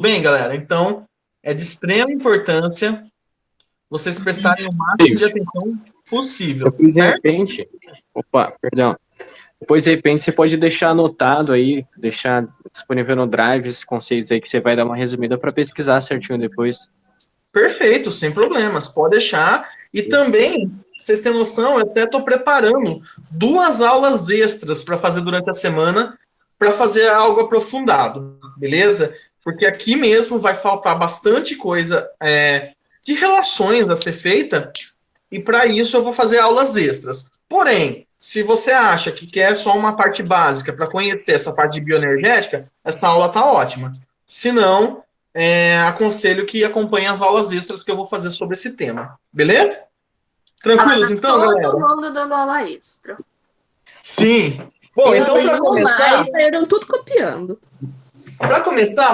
Bem, galera, então é de extrema importância vocês prestarem o máximo de atenção possível, Depois, de certo? repente, opa, perdão. Depois, de repente, você pode deixar anotado aí, deixar disponível no Drive esses conceitos aí que você vai dar uma resumida para pesquisar certinho depois. Perfeito, sem problemas, pode deixar. E também, pra vocês têm noção, eu até estou preparando 2 aulas extras para fazer durante a semana, para fazer algo aprofundado, beleza? Porque aqui mesmo vai faltar bastante coisa de relações a ser feita, e para isso eu vou fazer aulas extras. Porém, se você acha que quer só uma parte básica para conhecer essa parte de bioenergética, essa aula tá ótima. Se não, aconselho que acompanhe as aulas extras que eu vou fazer sobre esse tema. Beleza? Tranquilos então, galera? Todo mundo dando aula extra. Sim. Bom, Eu então para tenho começar, mais, saíram tudo copiando.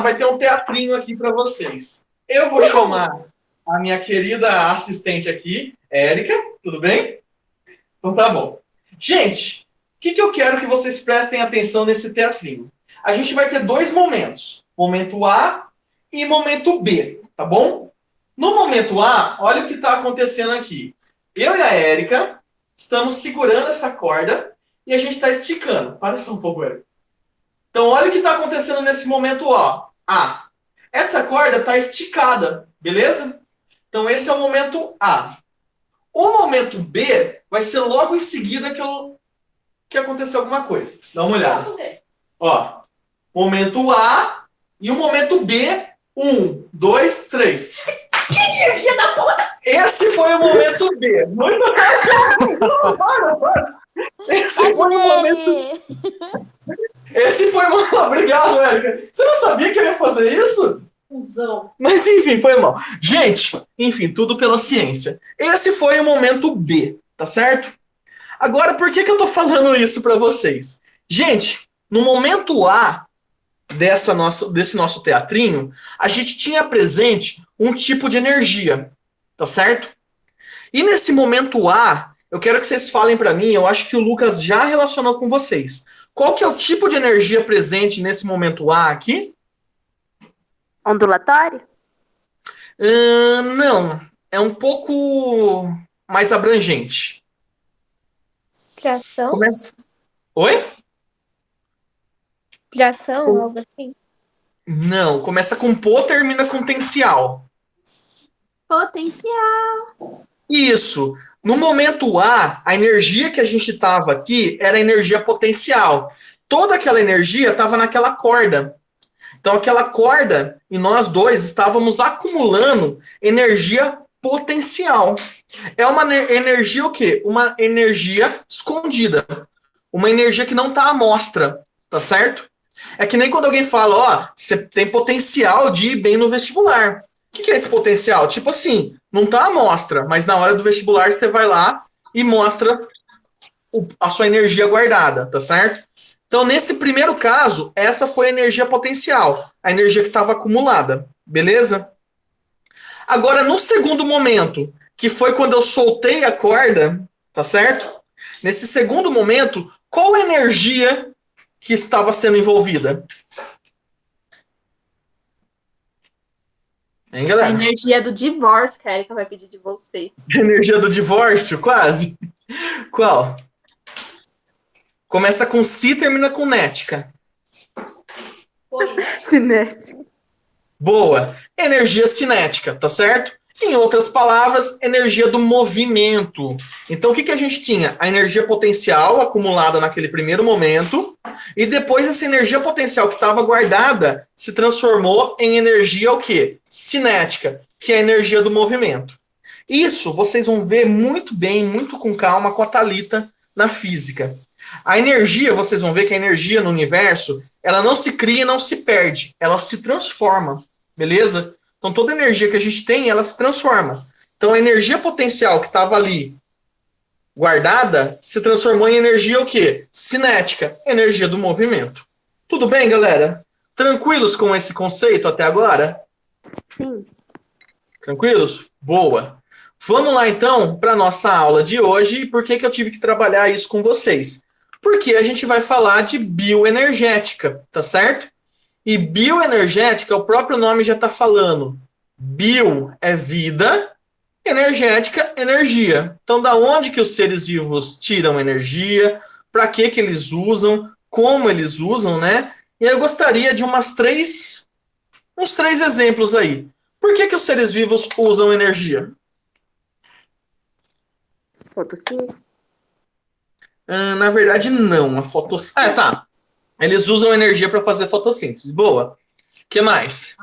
vai ter um teatrinho aqui para vocês. Eu vou chamar a minha querida assistente aqui, Érica, tudo bem? Então tá bom. Gente, o que eu quero que vocês prestem atenção nesse teatrinho? A gente vai ter 2 momentos. Momento A e momento B, tá bom? No momento A, olha o que está acontecendo aqui. Eu e a Érica estamos segurando essa corda e a gente está esticando. Para só um pouco, Érica. Então, olha o que está acontecendo nesse momento A. Essa corda está esticada, beleza? Então, esse é o momento A. O momento B vai ser logo em seguida que aconteceu alguma coisa. Dá uma olhada. Ó, momento A e o momento B. 1, 2, 3. Que filha da puta! Esse foi o momento B. Muito Esse foi o momento. Esse foi o. Obrigado, Érica. Você não sabia que eu ia fazer isso? Fusão. Mas enfim, foi mal. Gente, enfim, tudo pela ciência. Esse foi o momento B, tá certo? Agora, por que eu tô falando isso para vocês? Gente, no momento A desse nosso teatrinho, a gente tinha presente um tipo de energia, tá certo? E nesse momento A, eu quero que vocês falem para mim, eu acho que o Lucas já relacionou com vocês. Qual que é o tipo de energia presente nesse momento A aqui? Ondulatório? Não, é um pouco mais abrangente. Tração? Começa... Oi? Tração, algo assim? Não, começa com pô, termina com potencial. Potencial. Isso. No momento A energia que a gente estava aqui era energia potencial. Toda aquela energia estava naquela corda. Então, aquela corda e nós dois estávamos acumulando energia potencial. É uma energia o quê? Uma energia escondida. Uma energia que não está à mostra, tá certo? É que nem quando alguém fala, ó, você tem potencial de ir bem no vestibular. O que é esse potencial? Tipo assim, não está à mostra, mas na hora do vestibular você vai lá e mostra a sua energia guardada, tá certo? Então, nesse primeiro caso, essa foi a energia potencial, a energia que estava acumulada, beleza? Agora, no segundo momento, que foi quando eu soltei a corda, tá certo? Nesse segundo momento, qual a energia que estava sendo envolvida? Hein, A galera? energia do divórcio que a Erika vai pedir de você. A energia do divórcio, quase. Qual? Começa com si e termina com nética. Cinético. Boa. Energia cinética, tá certo? Em outras palavras, energia do movimento. Então, o que a gente tinha? A energia potencial acumulada naquele primeiro momento, e depois essa energia potencial que estava guardada se transformou em energia o quê? Cinética, que é a energia do movimento. Isso vocês vão ver muito bem, muito com calma com a Thalita na física. A energia, vocês vão ver que a energia no universo, ela não se cria e não se perde, ela se transforma, beleza? Então toda energia que a gente tem, ela se transforma. Então a energia potencial que estava ali guardada, se transformou em energia o quê? Cinética, energia do movimento. Tudo bem, galera? Tranquilos com esse conceito até agora? Sim. Tranquilos? Boa. Vamos lá então para a nossa aula de hoje. E por que eu tive que trabalhar isso com vocês? Porque a gente vai falar de bioenergética, tá certo? E bioenergética, o próprio nome já está falando. Bio é vida, energética, energia. Então, da onde que os seres vivos tiram energia? Para que eles usam? Como eles usam, né? E eu gostaria de uns três exemplos aí. Por que os seres vivos usam energia? Fotossíntese. Na verdade, não. A fotossíntese. Tá. Eles usam energia para fazer fotossíntese. Boa. O que mais?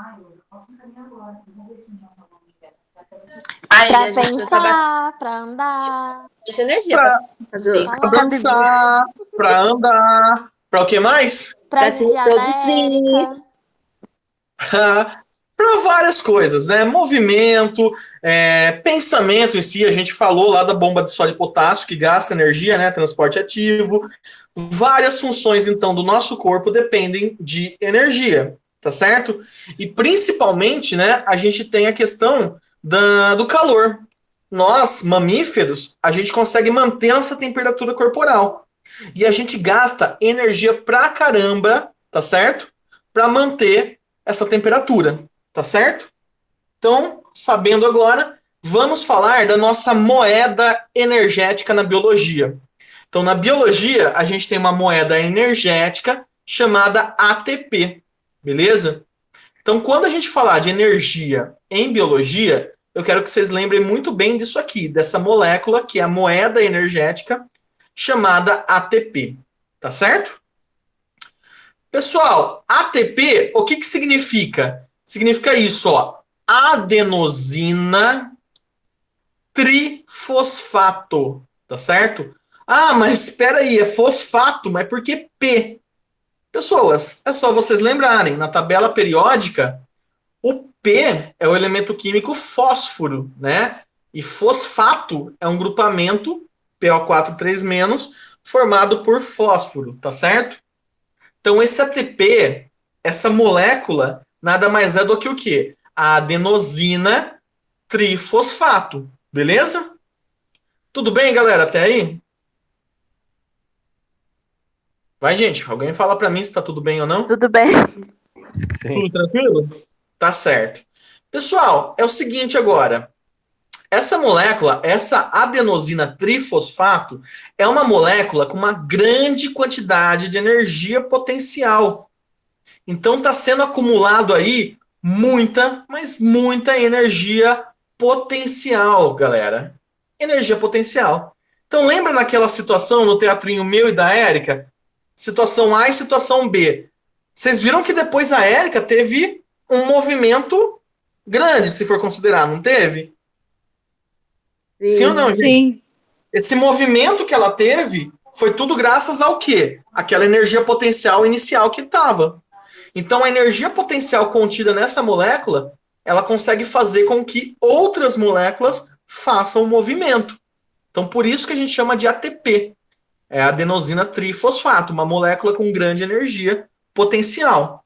Aí Pra a gente usa pensar, pra andar. bastante energia Pra- pra fazer. Falar. Para dançar, para andar. Para o que mais? Pra se desviar da reproduzir. Érica. Para várias coisas, né? Movimento, pensamento em si. A gente falou lá da bomba de sódio e potássio, que gasta energia, né? Transporte ativo. Várias funções, então, do nosso corpo dependem de energia, tá certo? E principalmente, né, a gente tem a questão do calor. Nós, mamíferos, a gente consegue manter a nossa temperatura corporal. E a gente gasta energia pra caramba, tá certo? Para manter essa temperatura, tá certo? Então, sabendo agora, vamos falar da nossa moeda energética na biologia. Então, na biologia, a gente tem uma moeda energética chamada ATP, beleza? Então, quando a gente falar de energia em biologia, eu quero que vocês lembrem muito bem disso aqui, dessa molécula que é a moeda energética chamada ATP, tá certo? Pessoal, ATP, o que significa? Significa isso, ó, adenosina trifosfato, tá certo? Ah, mas espera aí, é fosfato, mas por que P? Pessoas, é só vocês lembrarem, na tabela periódica, o P é o elemento químico fósforo, né? E fosfato é um grupamento, PO4 3-, formado por fósforo, tá certo? Então, esse ATP, essa molécula, nada mais é do que o quê? A adenosina trifosfato, beleza? Tudo bem, galera, até aí? Vai, gente, alguém fala pra mim se tá tudo bem ou não? Tudo bem. Sim. Tudo tranquilo? Tá certo. Pessoal, é o seguinte agora. Essa molécula, essa adenosina trifosfato, é uma molécula com uma grande quantidade de energia potencial. Então está sendo acumulado aí muita, mas muita energia potencial, galera. Energia potencial. Então lembra naquela situação no teatrinho meu e da Érica? Situação A e situação B. Vocês viram que depois a Érica teve um movimento grande, se for considerar, não teve? Sim ou não, gente? Sim. Esse movimento que ela teve foi tudo graças ao quê? Aquela energia potencial inicial que estava. Então, a energia potencial contida nessa molécula, ela consegue fazer com que outras moléculas façam o movimento. Então, por isso que a gente chama de ATP. É a adenosina trifosfato, uma molécula com grande energia potencial.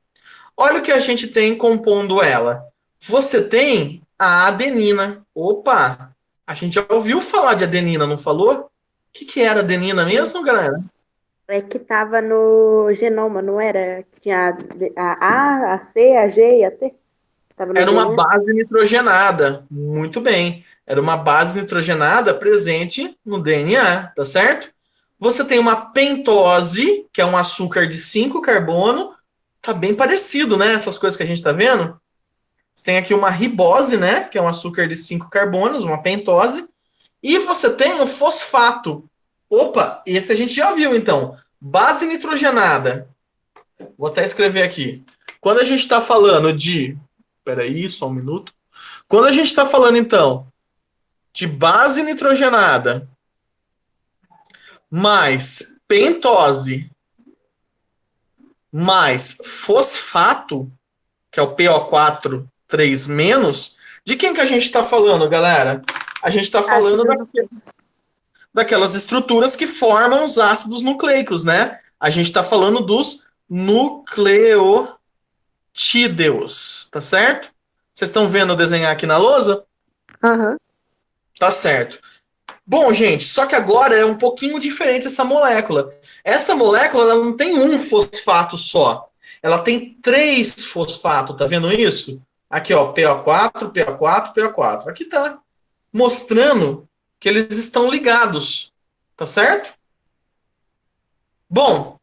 Olha o que a gente tem compondo ela. Você tem a adenina. Opa! A gente já ouviu falar de adenina, não falou? O que era adenina mesmo, galera? É que tava no genoma, não era? Tinha a A, a C, a G e a T. Tava no Era uma DNA. base nitrogenada. Muito bem. Era uma base nitrogenada presente no DNA, tá certo? Você tem uma pentose, que é um açúcar de 5 carbono. Tá bem parecido, né? Essas coisas que a gente tá vendo. Você tem aqui uma ribose, né? Que é um açúcar de 5 carbonos, uma pentose. E você tem o fosfato. Opa, esse a gente já viu, então. Base nitrogenada. Vou até escrever aqui. Quando a gente está falando de... Peraí, só um minuto. Quando a gente está falando, então, de base nitrogenada mais pentose mais fosfato, que é o PO4 3-, de quem que a gente está falando, galera? A gente está falando daquelas estruturas que formam os ácidos nucleicos, né? A gente está falando dos nucleotídeos, tá certo? Vocês estão vendo eu desenhar aqui na lousa? Aham. Tá certo. Bom, gente, só que agora é um pouquinho diferente essa molécula. Essa molécula ela não tem um fosfato só. ela tem 3 fosfatos, tá vendo isso? Aqui, ó, PO4, PO4, PO4. Aqui tá mostrando que eles estão ligados, tá certo? Bom,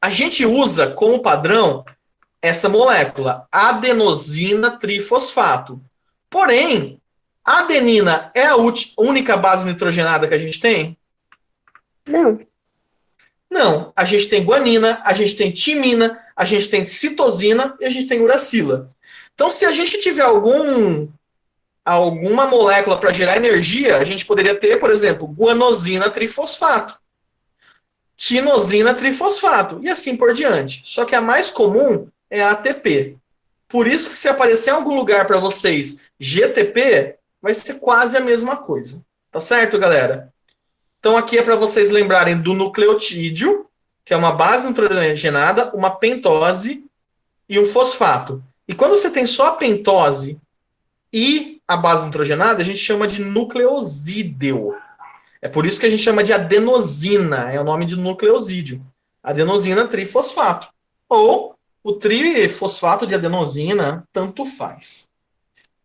a gente usa como padrão essa molécula, adenosina trifosfato. Porém, a adenina é a única base nitrogenada que a gente tem? Não. Não. A gente tem guanina, a gente tem timina, a gente tem citosina e a gente tem uracila. Então, se a gente tiver alguma molécula para gerar energia, a gente poderia ter, por exemplo, guanosina trifosfato, tinosina trifosfato e assim por diante. Só que a mais comum é a ATP. Por isso que se aparecer em algum lugar para vocês GTP, vai ser quase a mesma coisa. Tá certo, galera? Então aqui é para vocês lembrarem do nucleotídeo, que é uma base nitrogenada, uma pentose e um fosfato. E quando você tem só a pentose e a base nitrogenada, a gente chama de nucleosídeo. É por isso que a gente chama de adenosina, é o nome de nucleosídeo. Adenosina trifosfato. Ou o trifosfato de adenosina, tanto faz.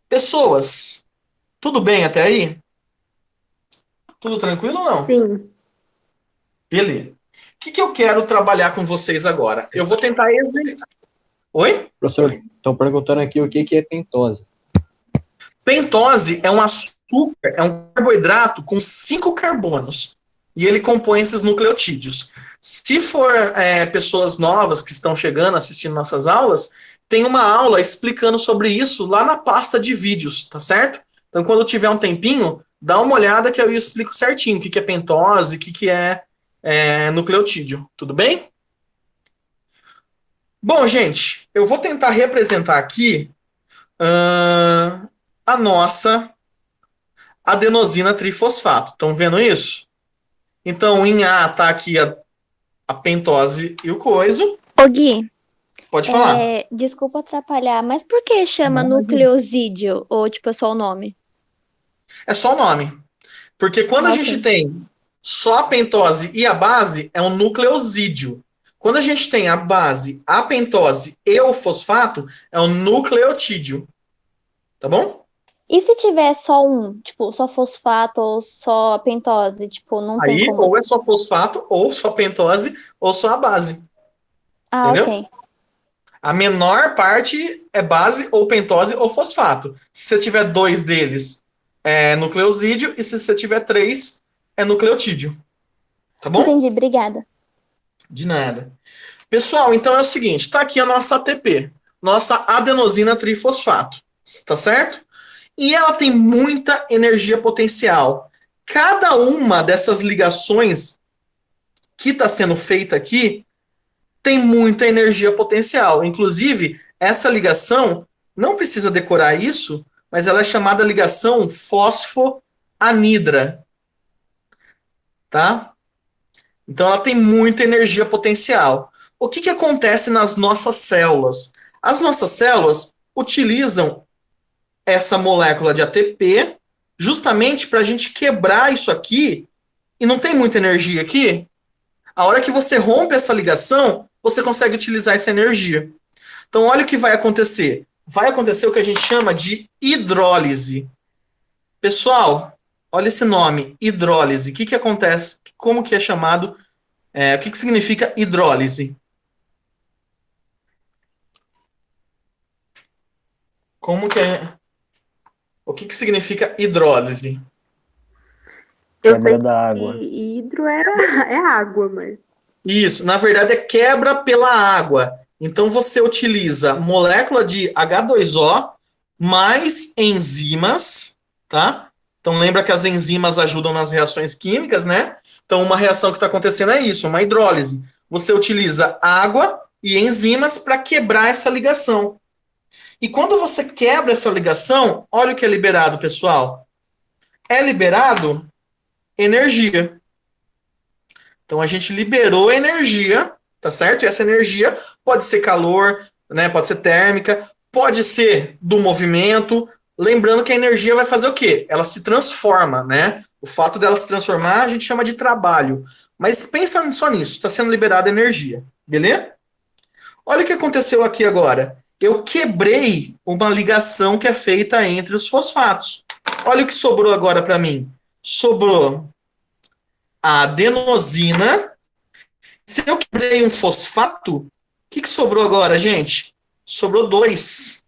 Pessoas, tudo bem até aí? Tudo tranquilo ou não? Sim. Beleza. O que eu quero trabalhar com vocês agora? Eu vou tentar exercitar. Oi? Professor, estão perguntando aqui o que é pentose. Pentose é um açúcar, é um carboidrato com 5 carbonos. E ele compõe esses nucleotídeos. Se for pessoas novas que estão chegando, assistindo nossas aulas, tem uma aula explicando sobre isso lá na pasta de vídeos, tá certo? Então, quando tiver um tempinho, dá uma olhada que eu explico certinho o que é pentose, o que é nucleotídeo. Tudo bem? Bom, gente, eu vou tentar representar aqui a nossa adenosina trifosfato. Estão vendo isso? Então, em A está aqui a pentose e o coiso. Ô Gui, Pode falar. desculpa atrapalhar, mas por que chama Não, nucleosídeo? Ou, tipo, é só o nome? É só o nome. Porque quando a Ok. gente tem só a pentose e a base, é um nucleosídeo. Quando a gente tem a base, a pentose e o fosfato, é um nucleotídeo. Tá bom? E se tiver só um, tipo, só fosfato ou só pentose? Tipo, não tem Aí, como. ou é só fosfato, ou só pentose, ou só a base. Ah, Entendeu? ok. A menor parte é base, ou pentose, ou fosfato. Se você tiver 2 deles, é nucleosídeo, e se você tiver 3, é nucleotídeo. Tá bom? Entendi, obrigada. De nada. Pessoal, então é o seguinte, tá aqui a nossa ATP, nossa adenosina trifosfato, tá certo? E ela tem muita energia potencial. Cada uma dessas ligações que está sendo feita aqui tem muita energia potencial. Inclusive, essa ligação, não precisa decorar isso, mas ela é chamada ligação fosfoanidra. Tá? Então, ela tem muita energia potencial. O que acontece nas nossas células? As nossas células utilizam essa molécula de ATP justamente para a gente quebrar isso aqui e não tem muita energia aqui. A hora que você rompe essa ligação, você consegue utilizar essa energia. Então, olha o que vai acontecer. Vai acontecer o que a gente chama de hidrólise. Pessoal, olha esse nome, hidrólise. O que acontece? Como que é chamado? O que significa hidrólise? Como que é? O que significa hidrólise? Eu sei Quebra da água. que hidro é água, mas. Isso, na verdade é quebra pela água. Então você utiliza molécula de H2O mais enzimas, tá? Então lembra que as enzimas ajudam nas reações químicas, né? Então uma reação que está acontecendo é isso, uma hidrólise. Você utiliza água e enzimas para quebrar essa ligação. E quando você quebra essa ligação, olha o que é liberado, pessoal. É liberado energia. Então a gente liberou energia, tá certo? E essa energia pode ser calor, né? Pode ser térmica, pode ser do movimento. Lembrando que a energia vai fazer o quê? Ela se transforma, né? O fato dela se transformar a gente chama de trabalho. Mas pensa só nisso, está sendo liberada energia, beleza? Olha o que aconteceu aqui agora. Eu quebrei uma ligação que é feita entre os fosfatos. Olha o que sobrou agora para mim. Sobrou a adenosina. Se eu quebrei um fosfato, o que sobrou agora, gente? Sobrou dois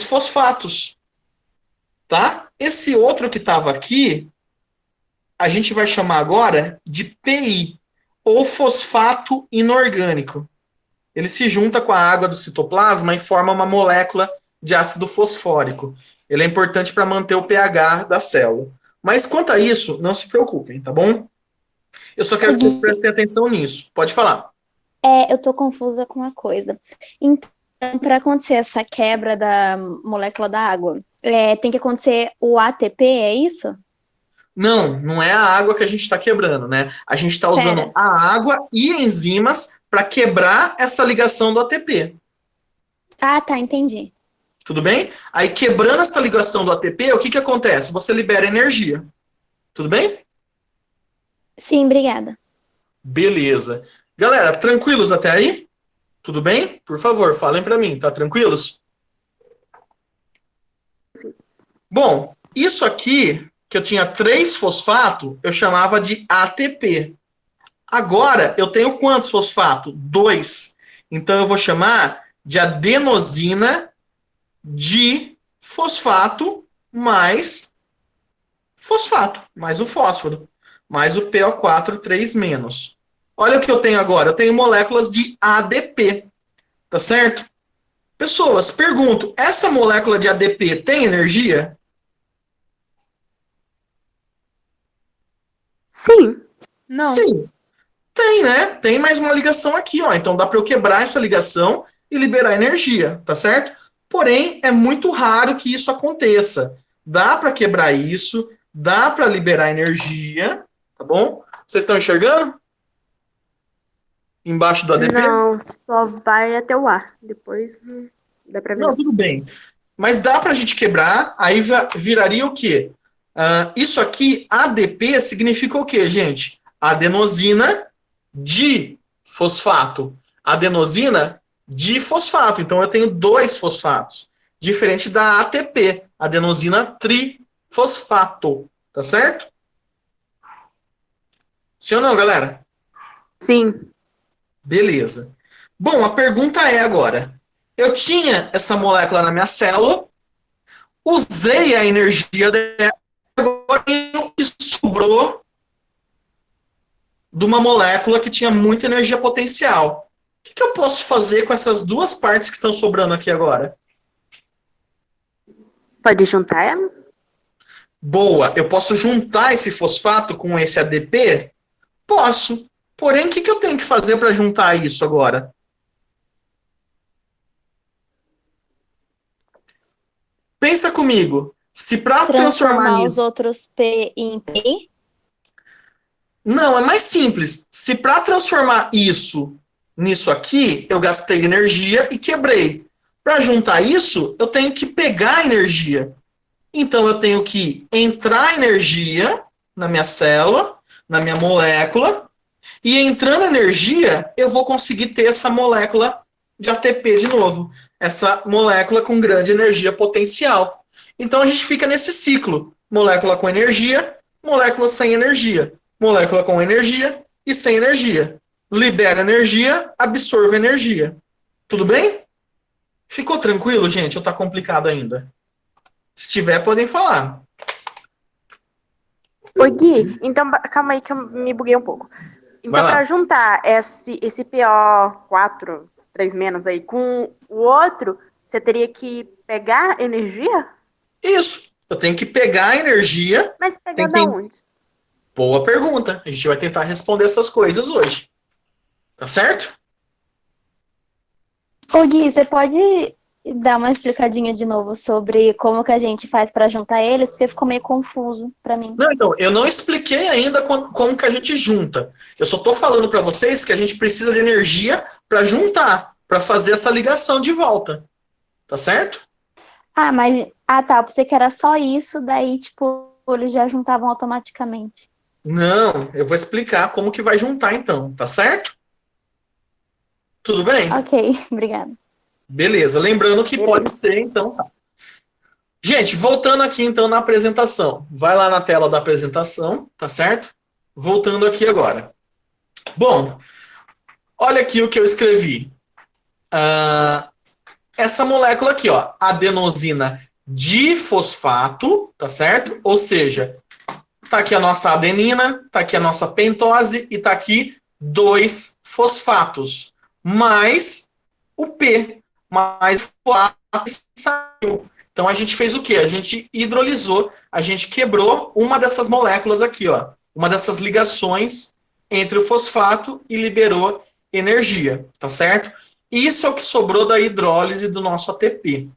fosfatos, tá? Esse outro que estava aqui, a gente vai chamar agora de PI, ou fosfato inorgânico. Ele se junta com a água do citoplasma e forma uma molécula de ácido fosfórico. Ele é importante para manter o pH da célula. Mas quanto a isso, não se preocupem, tá bom? Eu só quero que vocês prestem atenção nisso. Pode falar. Eu tô confusa com uma coisa. Então, para acontecer essa quebra da molécula da água, tem que acontecer o ATP, é isso? Não, não é a água que a gente está quebrando, né? A gente está usando a água e enzimas para quebrar essa ligação do ATP. Ah, tá, entendi. Tudo bem? Aí, quebrando essa ligação do ATP, o que acontece? Você libera energia. Tudo bem? Sim, obrigada. Beleza. Galera, tranquilos até aí? Tudo bem? Por favor, falem para mim, tá tranquilos? Sim. Bom, isso aqui, que eu tinha 3 fosfato, eu chamava de ATP. Agora, eu tenho quantos fosfato? 2. Então, eu vou chamar de adenosina difosfato mais fosfato, mais o fósforo, mais o PO4 3-. Olha o que eu tenho agora. Eu tenho moléculas de ADP. Tá certo? Pessoas, pergunto, essa molécula de ADP tem energia? Sim. Não. Sim. Tem, né? Tem mais uma ligação aqui, ó. Então dá para eu quebrar essa ligação e liberar energia, tá certo? Porém, é muito raro que isso aconteça. Dá para quebrar isso, dá para liberar energia, tá bom? Vocês estão enxergando? Embaixo do ADP? Não, só vai até o ar. Depois dá pra ver. Não, tudo bem. Mas dá para a gente quebrar, aí viraria o quê? Isso aqui, ADP, significa o quê, gente? Adenosina difosfato. Adenosina difosfato. Então, eu tenho 2 fosfatos. Diferente da ATP, adenosina trifosfato. Tá certo? Sim ou não, galera? Sim. Beleza. Bom, a pergunta é agora. Eu tinha essa molécula na minha célula, usei a energia dela, agora o que sobrou de uma molécula que tinha muita energia potencial. O que eu posso fazer com essas 2 partes que estão sobrando aqui agora? Pode juntar elas? Boa, eu posso juntar esse fosfato com esse ADP? Posso. Porém, o que eu tenho que fazer para juntar isso agora? Pensa comigo. Se para transformar os nisso... outros P em P? Não, é mais simples. Se para transformar isso nisso aqui, eu gastei energia e quebrei. Para juntar isso, eu tenho que pegar energia. Então, eu tenho que entrar energia na minha célula, na minha molécula, e entrando energia, eu vou conseguir ter essa molécula de ATP de novo. Essa molécula com grande energia potencial. Então, a gente fica nesse ciclo. Molécula com energia, molécula sem energia. Molécula com energia e sem energia. Libera energia, absorve energia. Tudo bem? Ficou tranquilo, gente? Ou tá complicado ainda? Se tiver, podem falar. Ô, Gui, então calma aí que eu me buguei um pouco. Então, para juntar esse PO4 3- aí com o outro, você teria que pegar energia? Isso. Eu tenho que pegar a energia. Mas pegar da onde? Boa pergunta. A gente vai tentar responder essas coisas hoje. Tá certo? Ô, Gui, você pode dar uma explicadinha de novo sobre como que a gente faz para juntar eles? Porque ficou meio confuso para mim. Não, então, eu não expliquei ainda como que a gente junta. Eu só tô falando para vocês que a gente precisa de energia para juntar, para fazer essa ligação de volta. Tá certo? Ah, mas... Ah, tá. Eu pensei que era só isso, daí, tipo, eles já juntavam automaticamente. Não, eu vou explicar como que vai juntar então, tá certo? Tudo bem? Ok, obrigada. Beleza. Lembrando que pode ser, então tá. Gente, voltando aqui então na apresentação. Vai lá na tela da apresentação, tá certo? Voltando aqui agora. Bom, olha aqui o que eu escrevi. Essa molécula aqui, ó, adenosina difosfato, tá certo? Ou seja, tá aqui a nossa adenina, tá aqui a nossa pentose e tá aqui 2 fosfatos, mais o P, mais o fosfato saiu. Então a gente fez o quê? A gente hidrolisou, a gente quebrou uma dessas moléculas aqui, ó, uma dessas ligações entre o fosfato e liberou energia, tá certo? Isso é o que sobrou da hidrólise do nosso ATP.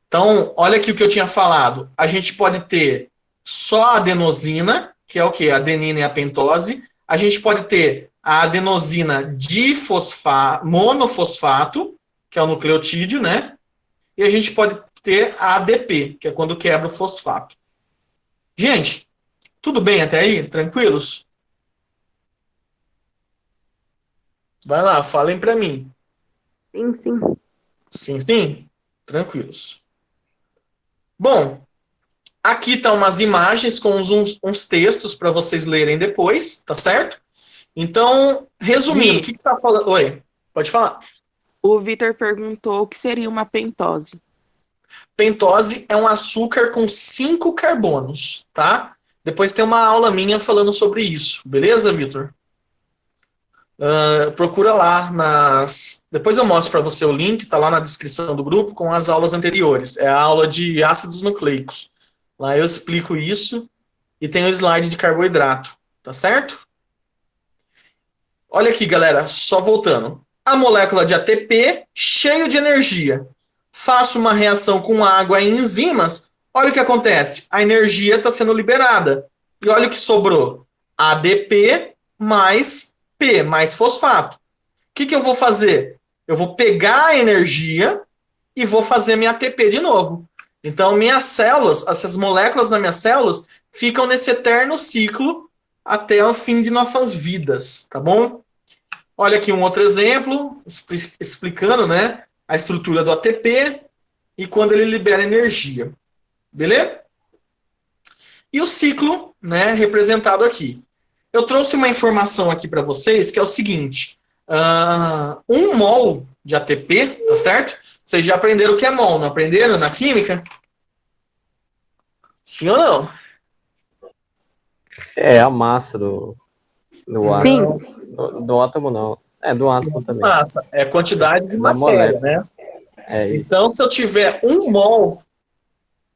Então, olha aqui o que eu tinha falado. A gente pode ter só a adenosina, que é o quê? A adenina e a pentose. A gente pode ter a adenosina monofosfato, que é o nucleotídeo, né? E a gente pode ter a ADP, que é quando quebra o fosfato. Gente, tudo bem até aí? Tranquilos? Vai lá, falem para mim. Sim, sim. Sim, sim? Tranquilos. Bom, aqui estão umas imagens com uns textos para vocês lerem depois, tá certo? Então, resumindo, o que tá falando? Oi, pode falar. O Vitor perguntou o que seria uma pentose. Pentose é um açúcar com 5 carbonos, tá? Depois tem uma aula minha falando sobre isso, beleza, Vitor? Procura lá depois eu mostro para você o link, tá lá na descrição do grupo com as aulas anteriores. É a aula de ácidos nucleicos. Lá eu explico isso e tem o slide de carboidrato, tá certo? Olha aqui, galera, só voltando. A molécula de ATP, cheio de energia. Faço uma reação com água e enzimas. Olha o que acontece. A energia está sendo liberada. E olha o que sobrou. ADP mais P, mais fosfato. O que eu vou fazer? Eu vou pegar a energia e vou fazer minha ATP de novo. Então, minhas células, essas moléculas das minhas células, ficam nesse eterno ciclo até o fim de nossas vidas, tá bom? Olha aqui um outro exemplo, explicando, né, a estrutura do ATP e quando ele libera energia. Beleza? E o ciclo, né, representado aqui. Eu trouxe uma informação aqui para vocês que é o seguinte: 1 mol de ATP, tá certo? Vocês já aprenderam o que é mol, não aprenderam na química? Sim ou não? É a massa do Sim. átomo. Do átomo não. É, do átomo também. Massa, é a quantidade de Da matéria, molécula. né? É isso. Então, se eu tiver 1 mol...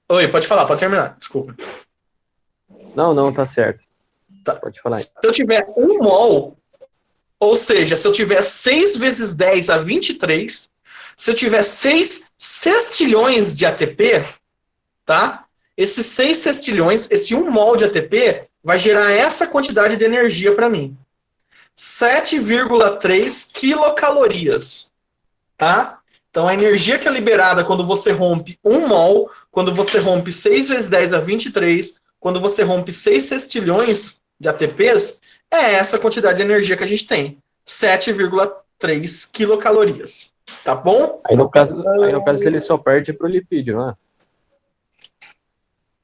Oi, pode falar, pode terminar, desculpa. Não, tá certo. Tá. Pode falar aí. Se eu tiver 1 mol, ou seja, se eu tiver 6 vezes 10 a 23, se eu tiver 6 sextilhões de ATP, tá? Esses 6 sextilhões, esse 1 mol de ATP, vai gerar essa quantidade de energia para mim. 7,3 quilocalorias, tá? Então, a energia que é liberada quando você rompe 1 mol, quando você rompe 6 vezes 10 a 23, quando você rompe 6 sextilhões de ATPs, é essa quantidade de energia que a gente tem. 7,3 quilocalorias. Tá bom? Aí no caso ele só perde pro lipídio, não é?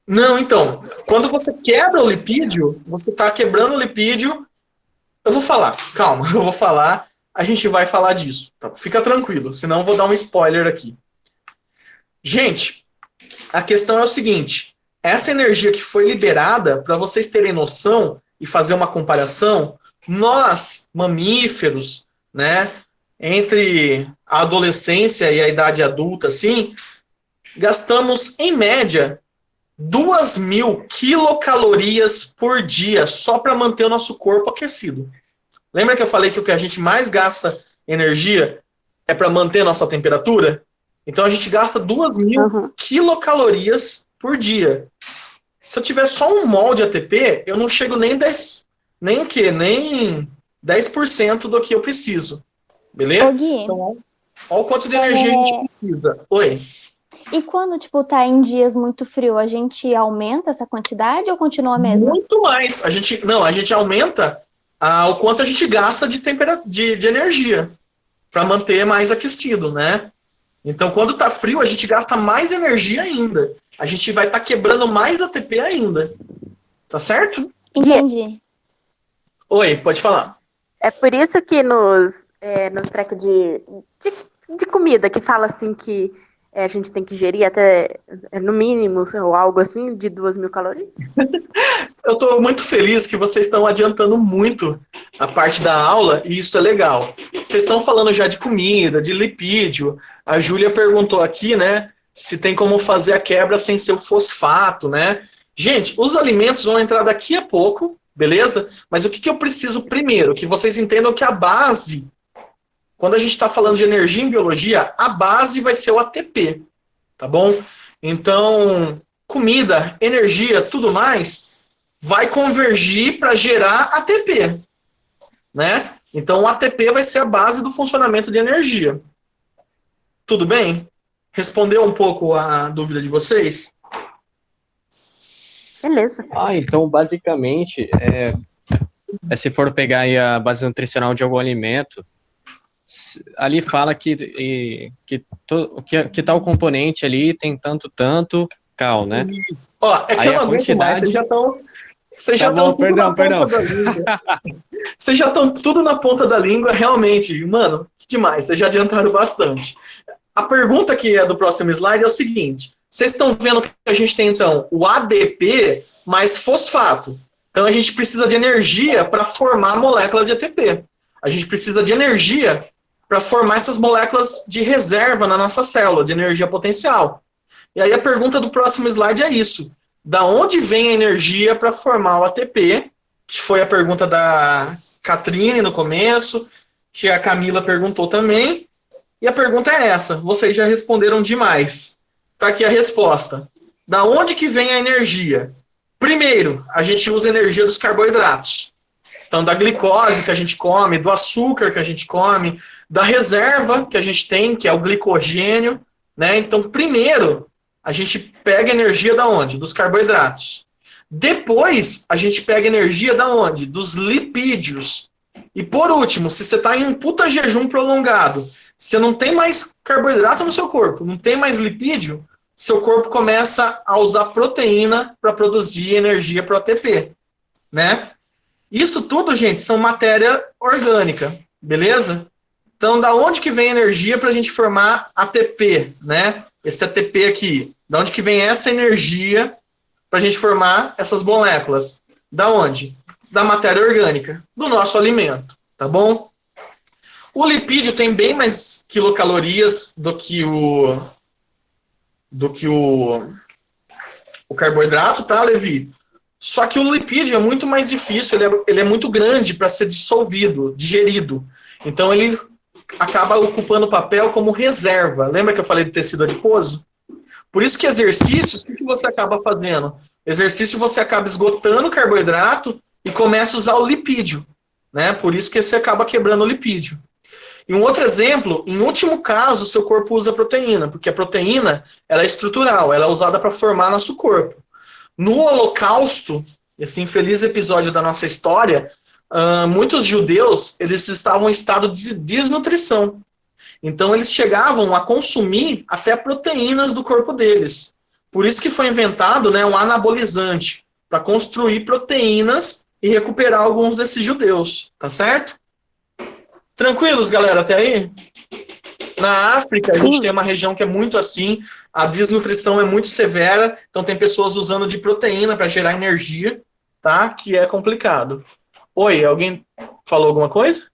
Não, então, quando você quebra o lipídio, você está quebrando o lipídio. Eu vou falar, calma, eu vou falar, a gente vai falar disso. Tá? Fica tranquilo, senão eu vou dar um spoiler aqui. Gente, a questão é o seguinte: essa energia que foi liberada, para vocês terem noção e fazer uma comparação, nós, mamíferos, né, entre a adolescência e a idade adulta, assim, gastamos, em média, 2.000 quilocalorias por dia só para manter o nosso corpo aquecido. Lembra que eu falei que o que a gente mais gasta energia é para manter a nossa temperatura? Então a gente gasta 2.000 quilocalorias por dia. Se eu tiver só 1 mol de ATP, eu não chego nem 10%, nem o quê? Nem 10% do que eu preciso. Beleza? Ô, Gui, Então, olha o quanto de energia a gente precisa. Oi. e quando, tipo, tá em dias muito frio, a gente aumenta essa quantidade ou continua a mesma? Muito mais. A gente aumenta o quanto a gente gasta de energia para manter mais aquecido, né? Então, quando está frio, a gente gasta mais energia ainda. A gente vai estar quebrando mais ATP ainda. Tá certo? Entendi. Oi, pode falar. É por isso que nos trecos de comida, que fala assim que a gente tem que gerir até, no mínimo, ou algo assim, de 2.000 calorias. Eu estou muito feliz que vocês estão adiantando muito a parte da aula, e isso é legal. Vocês estão falando já de comida, de lipídio. A Júlia perguntou aqui, né, se tem como fazer a quebra sem ser o fosfato, né? Gente, os alimentos vão entrar daqui a pouco, beleza? Mas o que eu preciso primeiro? Que vocês entendam que a base, quando a gente está falando de energia em biologia, a base vai ser o ATP, tá bom? Então, comida, energia, tudo mais, vai convergir para gerar ATP, né? Então, o ATP vai ser a base do funcionamento de energia. Tudo bem? Respondeu um pouco a dúvida de vocês? Beleza. Então, basicamente, se for pegar aí a base nutricional de algum alimento, ali fala que tal componente ali tem tanto cal, né? Ó, é que aí eu não aguento mais, vocês já estão tudo na ponta da língua. Vocês já estão tudo na ponta da língua, realmente. Mano, que demais, vocês já adiantaram bastante. A pergunta que é do próximo slide é o seguinte. Vocês estão vendo que a gente tem, então, o ADP mais fosfato. Então, a gente precisa de energia para formar a molécula de ATP. A gente precisa de energia para formar essas moléculas de reserva na nossa célula, de energia potencial. E aí a pergunta do próximo slide é isso. Da onde vem a energia para formar o ATP? Que foi a pergunta da Catrine no começo, que a Camila perguntou também. E a pergunta é essa. Vocês já responderam demais. Está aqui a resposta. Da onde que vem a energia? Primeiro, a gente usa a energia dos carboidratos. Então, da glicose que a gente come, do açúcar que a gente come, da reserva que a gente tem, que é o glicogênio, né? Então, primeiro, a gente pega energia da onde? Dos carboidratos. Depois, a gente pega energia da onde? Dos lipídios. E por último, se você está em um puta jejum prolongado, você não tem mais carboidrato no seu corpo, não tem mais lipídio, seu corpo começa a usar proteína para produzir energia para o ATP, né? Isso tudo, gente, são matéria orgânica, beleza? Então, da onde que vem a energia para a gente formar ATP, né? Esse ATP aqui, da onde que vem essa energia para a gente formar essas moléculas? Da onde? Da matéria orgânica, do nosso alimento, tá bom? O lipídio tem bem mais quilocalorias do que o carboidrato, tá, Levi? Só que o lipídio é muito mais difícil, ele é muito grande para ser dissolvido, digerido. Então ele acaba ocupando o papel como reserva. Lembra que eu falei do tecido adiposo? Por isso que exercícios, o que você acaba fazendo? Exercício você acaba esgotando o carboidrato e começa a usar o lipídio, né? Por isso que você acaba quebrando o lipídio. E um outro exemplo, em último caso, o seu corpo usa proteína, porque a proteína ela é estrutural, ela é usada para formar nosso corpo. No Holocausto, esse infeliz episódio da nossa história, muitos judeus eles estavam em estado de desnutrição. Então eles chegavam a consumir até proteínas do corpo deles. Por isso que foi inventado, né, um anabolizante, para construir proteínas e recuperar alguns desses judeus, tá certo? Tranquilos, galera, até aí? Na África, a gente tem uma região que é muito assim, a desnutrição é muito severa, então tem pessoas usando de proteína para gerar energia, tá? Que é complicado. Oi, alguém falou alguma coisa?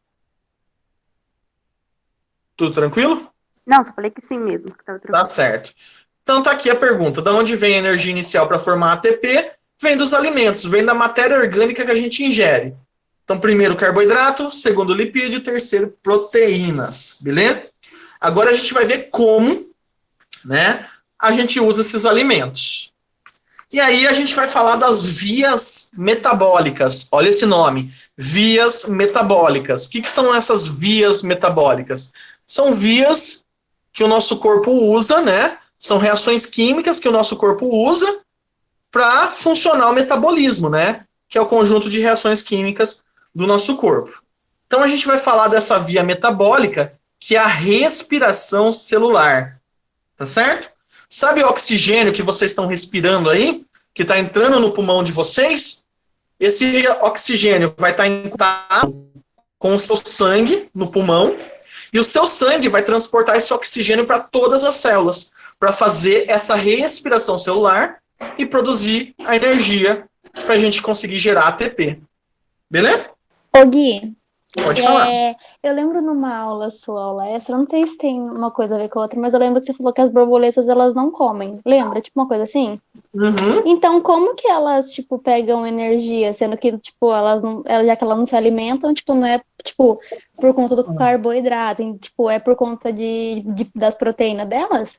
Tudo tranquilo? Não, só falei que sim mesmo. Que tava tranquilo. Tá certo. Então tá aqui a pergunta, da onde vem a energia inicial para formar ATP? Vem dos alimentos, vem da matéria orgânica que a gente ingere. Então, primeiro carboidrato, segundo lipídio, terceiro proteínas, beleza? Agora a gente vai ver como, né, a gente usa esses alimentos. E aí a gente vai falar das vias metabólicas. Olha esse nome, vias metabólicas. O que são essas vias metabólicas? São vias que o nosso corpo usa, né? São reações químicas que o nosso corpo usa para funcionar o metabolismo, né? Que é o conjunto de reações químicas do nosso corpo. Então a gente vai falar dessa via metabólica, que é a respiração celular. Tá certo? Sabe o oxigênio que vocês estão respirando aí? Que está entrando no pulmão de vocês? Esse oxigênio vai estar em contato com o seu sangue no pulmão, e o seu sangue vai transportar esse oxigênio para todas as células, para fazer essa respiração celular e produzir a energia para a gente conseguir gerar ATP. Beleza? Ô, Gui, Pode falar. eu lembro numa aula, sua aula extra, não sei se tem uma coisa a ver com a outra, mas eu lembro que você falou que as borboletas, elas não comem. Lembra? Tipo uma coisa assim? Uhum. Então, como que elas, tipo, pegam energia, sendo que, tipo, já que elas não se alimentam, tipo, não é, tipo, por conta do carboidrato, tipo, é por conta das proteínas delas?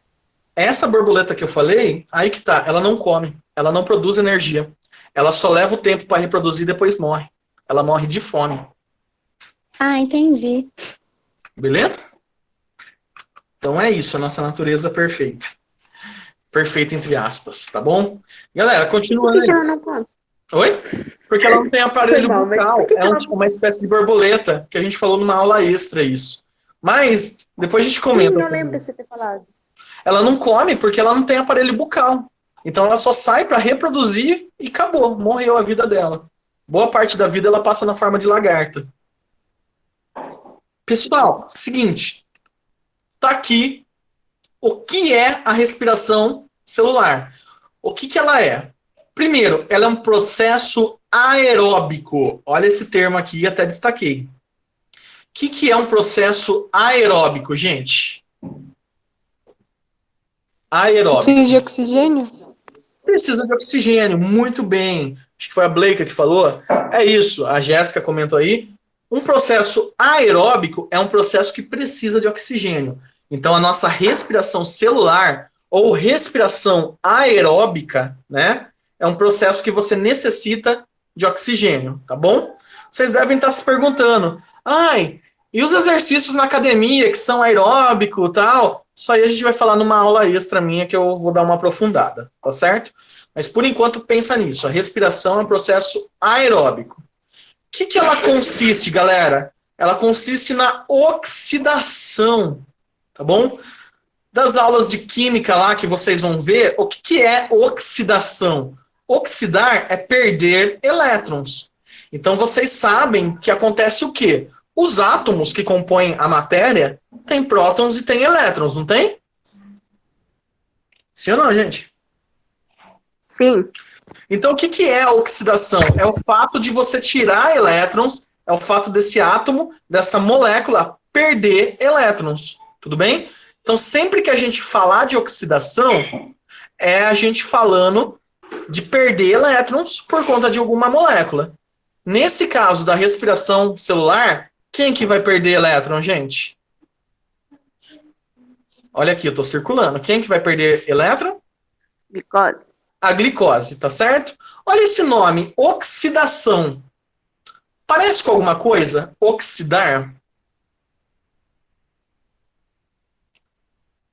Essa borboleta que eu falei, aí que tá, ela não come, ela não produz energia. Ela só leva o tempo para reproduzir e depois morre. Ela morre de fome. Ah, entendi. Beleza? Então é isso, a nossa natureza perfeita. Perfeita entre aspas, tá bom? Galera, Por continuando que aí. ela não come? Oi? Porque ela não tem aparelho Foi mal, mas bucal. por que É ela- uma espécie de borboleta, que a gente falou numa aula extra isso. Mas, depois a gente comenta. Sim, eu sobre lembro de isso. você ter falado. Ela não come porque ela não tem aparelho bucal. Então ela só sai para reproduzir e acabou. Morreu a vida dela. Boa parte da vida ela passa na forma de lagarta. Pessoal, seguinte. Tá aqui o que é a respiração celular. O que ela é? Primeiro, ela é um processo aeróbico. Olha esse termo aqui, até destaquei. O que é um processo aeróbico, gente? Aeróbico. Precisa de oxigênio? Precisa de oxigênio, muito bem. Acho que foi a Bleika que falou. É isso, a Jéssica comentou aí. Um processo aeróbico é um processo que precisa de oxigênio. Então, a nossa respiração celular ou respiração aeróbica, né, é um processo que você necessita de oxigênio, tá bom? Vocês devem estar se perguntando, ai, e os exercícios na academia que são aeróbico e tal? Isso aí a gente vai falar numa aula extra minha que eu vou dar uma aprofundada, tá certo? Mas por enquanto pensa nisso, a respiração é um processo aeróbico. O que ela consiste, galera? Ela consiste na oxidação, tá bom? Das aulas de química lá que vocês vão ver, o que é oxidação? Oxidar é perder elétrons. Então vocês sabem que acontece o quê? Os átomos que compõem a matéria têm prótons e têm elétrons, não tem? Sim ou não, gente? Sim. Então, o que é a oxidação? É o fato de você tirar elétrons, é o fato desse átomo, dessa molécula, perder elétrons. Tudo bem? Então, sempre que a gente falar de oxidação, é a gente falando de perder elétrons por conta de alguma molécula. Nesse caso da respiração celular, quem que vai perder elétron, gente? Olha aqui, eu estou circulando. Quem que vai perder elétron? Glicose. A glicose, tá certo? Olha esse nome, oxidação. Parece com alguma coisa? Oxidar?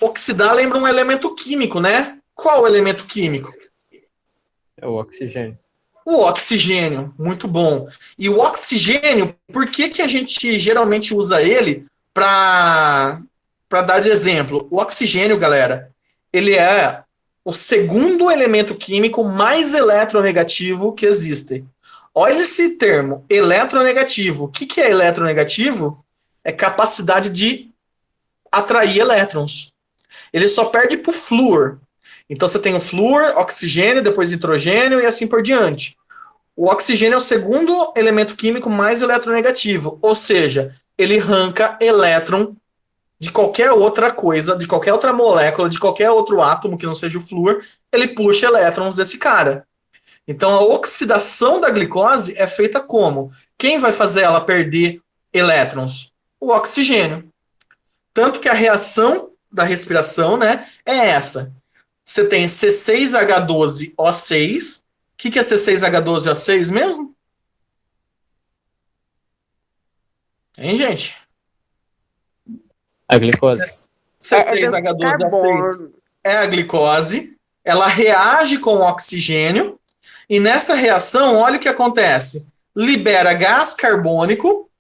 Oxidar lembra um elemento químico, né? Qual o elemento químico? É o oxigênio. O oxigênio, muito bom. E o oxigênio, por que a gente geralmente usa ele para dar de exemplo? O oxigênio, galera, ele é o segundo elemento químico mais eletronegativo que existe. Olha esse termo, eletronegativo. O que é eletronegativo? É capacidade de atrair elétrons. Ele só perde para o flúor. Então você tem o flúor, oxigênio, depois nitrogênio e assim por diante. O oxigênio é o segundo elemento químico mais eletronegativo, ou seja, ele arranca elétron de qualquer outra coisa, de qualquer outra molécula, de qualquer outro átomo que não seja o flúor, ele puxa elétrons desse cara. Então a oxidação da glicose é feita como? Quem vai fazer ela perder elétrons? O oxigênio. Tanto que a reação da respiração, né, é essa. Você tem C6H12O6. O que é C6H12O6 mesmo? Hein, gente? A glicose. C6H12O6 Carbono. é a glicose. Ela reage com o oxigênio. E nessa reação, olha o que acontece. libera gás carbônico,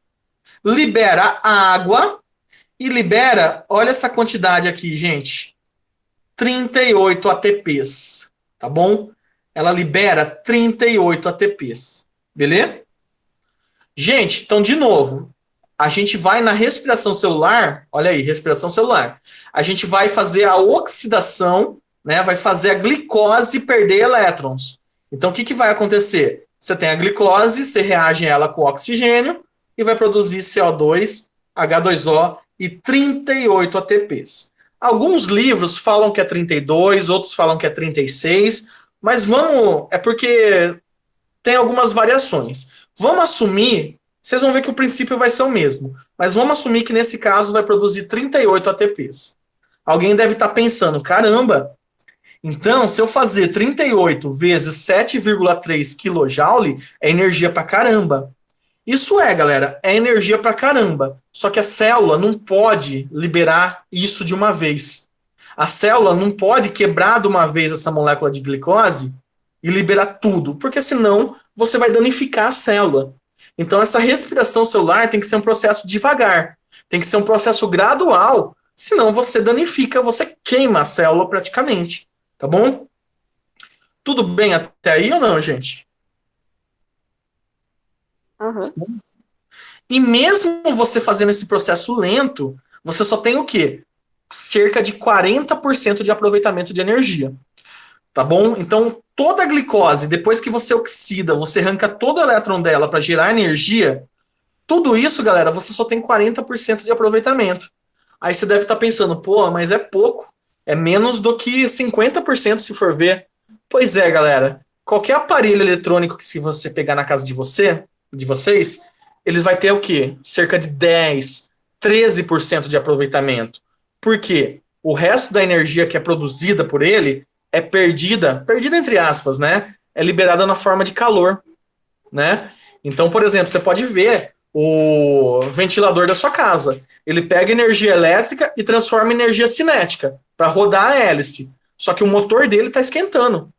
libera água e libera, olha essa quantidade aqui, gente, 38 ATPs, tá bom? Ela libera 38 ATPs, beleza? Gente, então de novo, a gente vai na respiração celular, olha aí, respiração celular. A gente vai fazer a oxidação, né? Vai fazer a glicose perder elétrons. Então o que vai acontecer? Você tem a glicose, você reage ela com oxigênio e vai produzir CO2, H2O e 38 ATPs. Alguns livros falam que é 32, outros falam que é 36, mas é porque tem algumas variações. Vamos assumir, vocês vão ver que o princípio vai ser o mesmo, mas vamos assumir que nesse caso vai produzir 38 ATPs. Alguém deve estar pensando, caramba, então se eu fazer 38 vezes 7,3 kJ é energia pra caramba. Isso galera, é energia pra caramba. Só que a célula não pode liberar isso de uma vez. A célula não pode quebrar de uma vez essa molécula de glicose e liberar tudo, porque senão você vai danificar a célula. Então essa respiração celular tem que ser um processo devagar, tem que ser um processo gradual, senão você danifica, você queima a célula praticamente, tá bom? Tudo bem até aí ou não, gente? Uhum. E mesmo você fazendo esse processo lento, você só tem o quê? Cerca de 40% de aproveitamento de energia. Tá bom? Então, toda a glicose, depois que você oxida, você arranca todo o elétron dela para gerar energia, tudo isso, galera, você só tem 40% de aproveitamento. Aí você deve estar pensando, pô, mas é pouco. É menos do que 50% se for ver. Pois é, galera. Qualquer aparelho eletrônico que se você pegar na casa de vocês, ele vai ter o quê? Cerca de 10, 13% de aproveitamento. Por quê? O resto da energia que é produzida por ele é perdida entre aspas, né? É liberada na forma de calor, né? Então, por exemplo, você pode ver o ventilador da sua casa. Ele pega energia elétrica e transforma em energia cinética para rodar a hélice. Só que o motor dele está esquentando.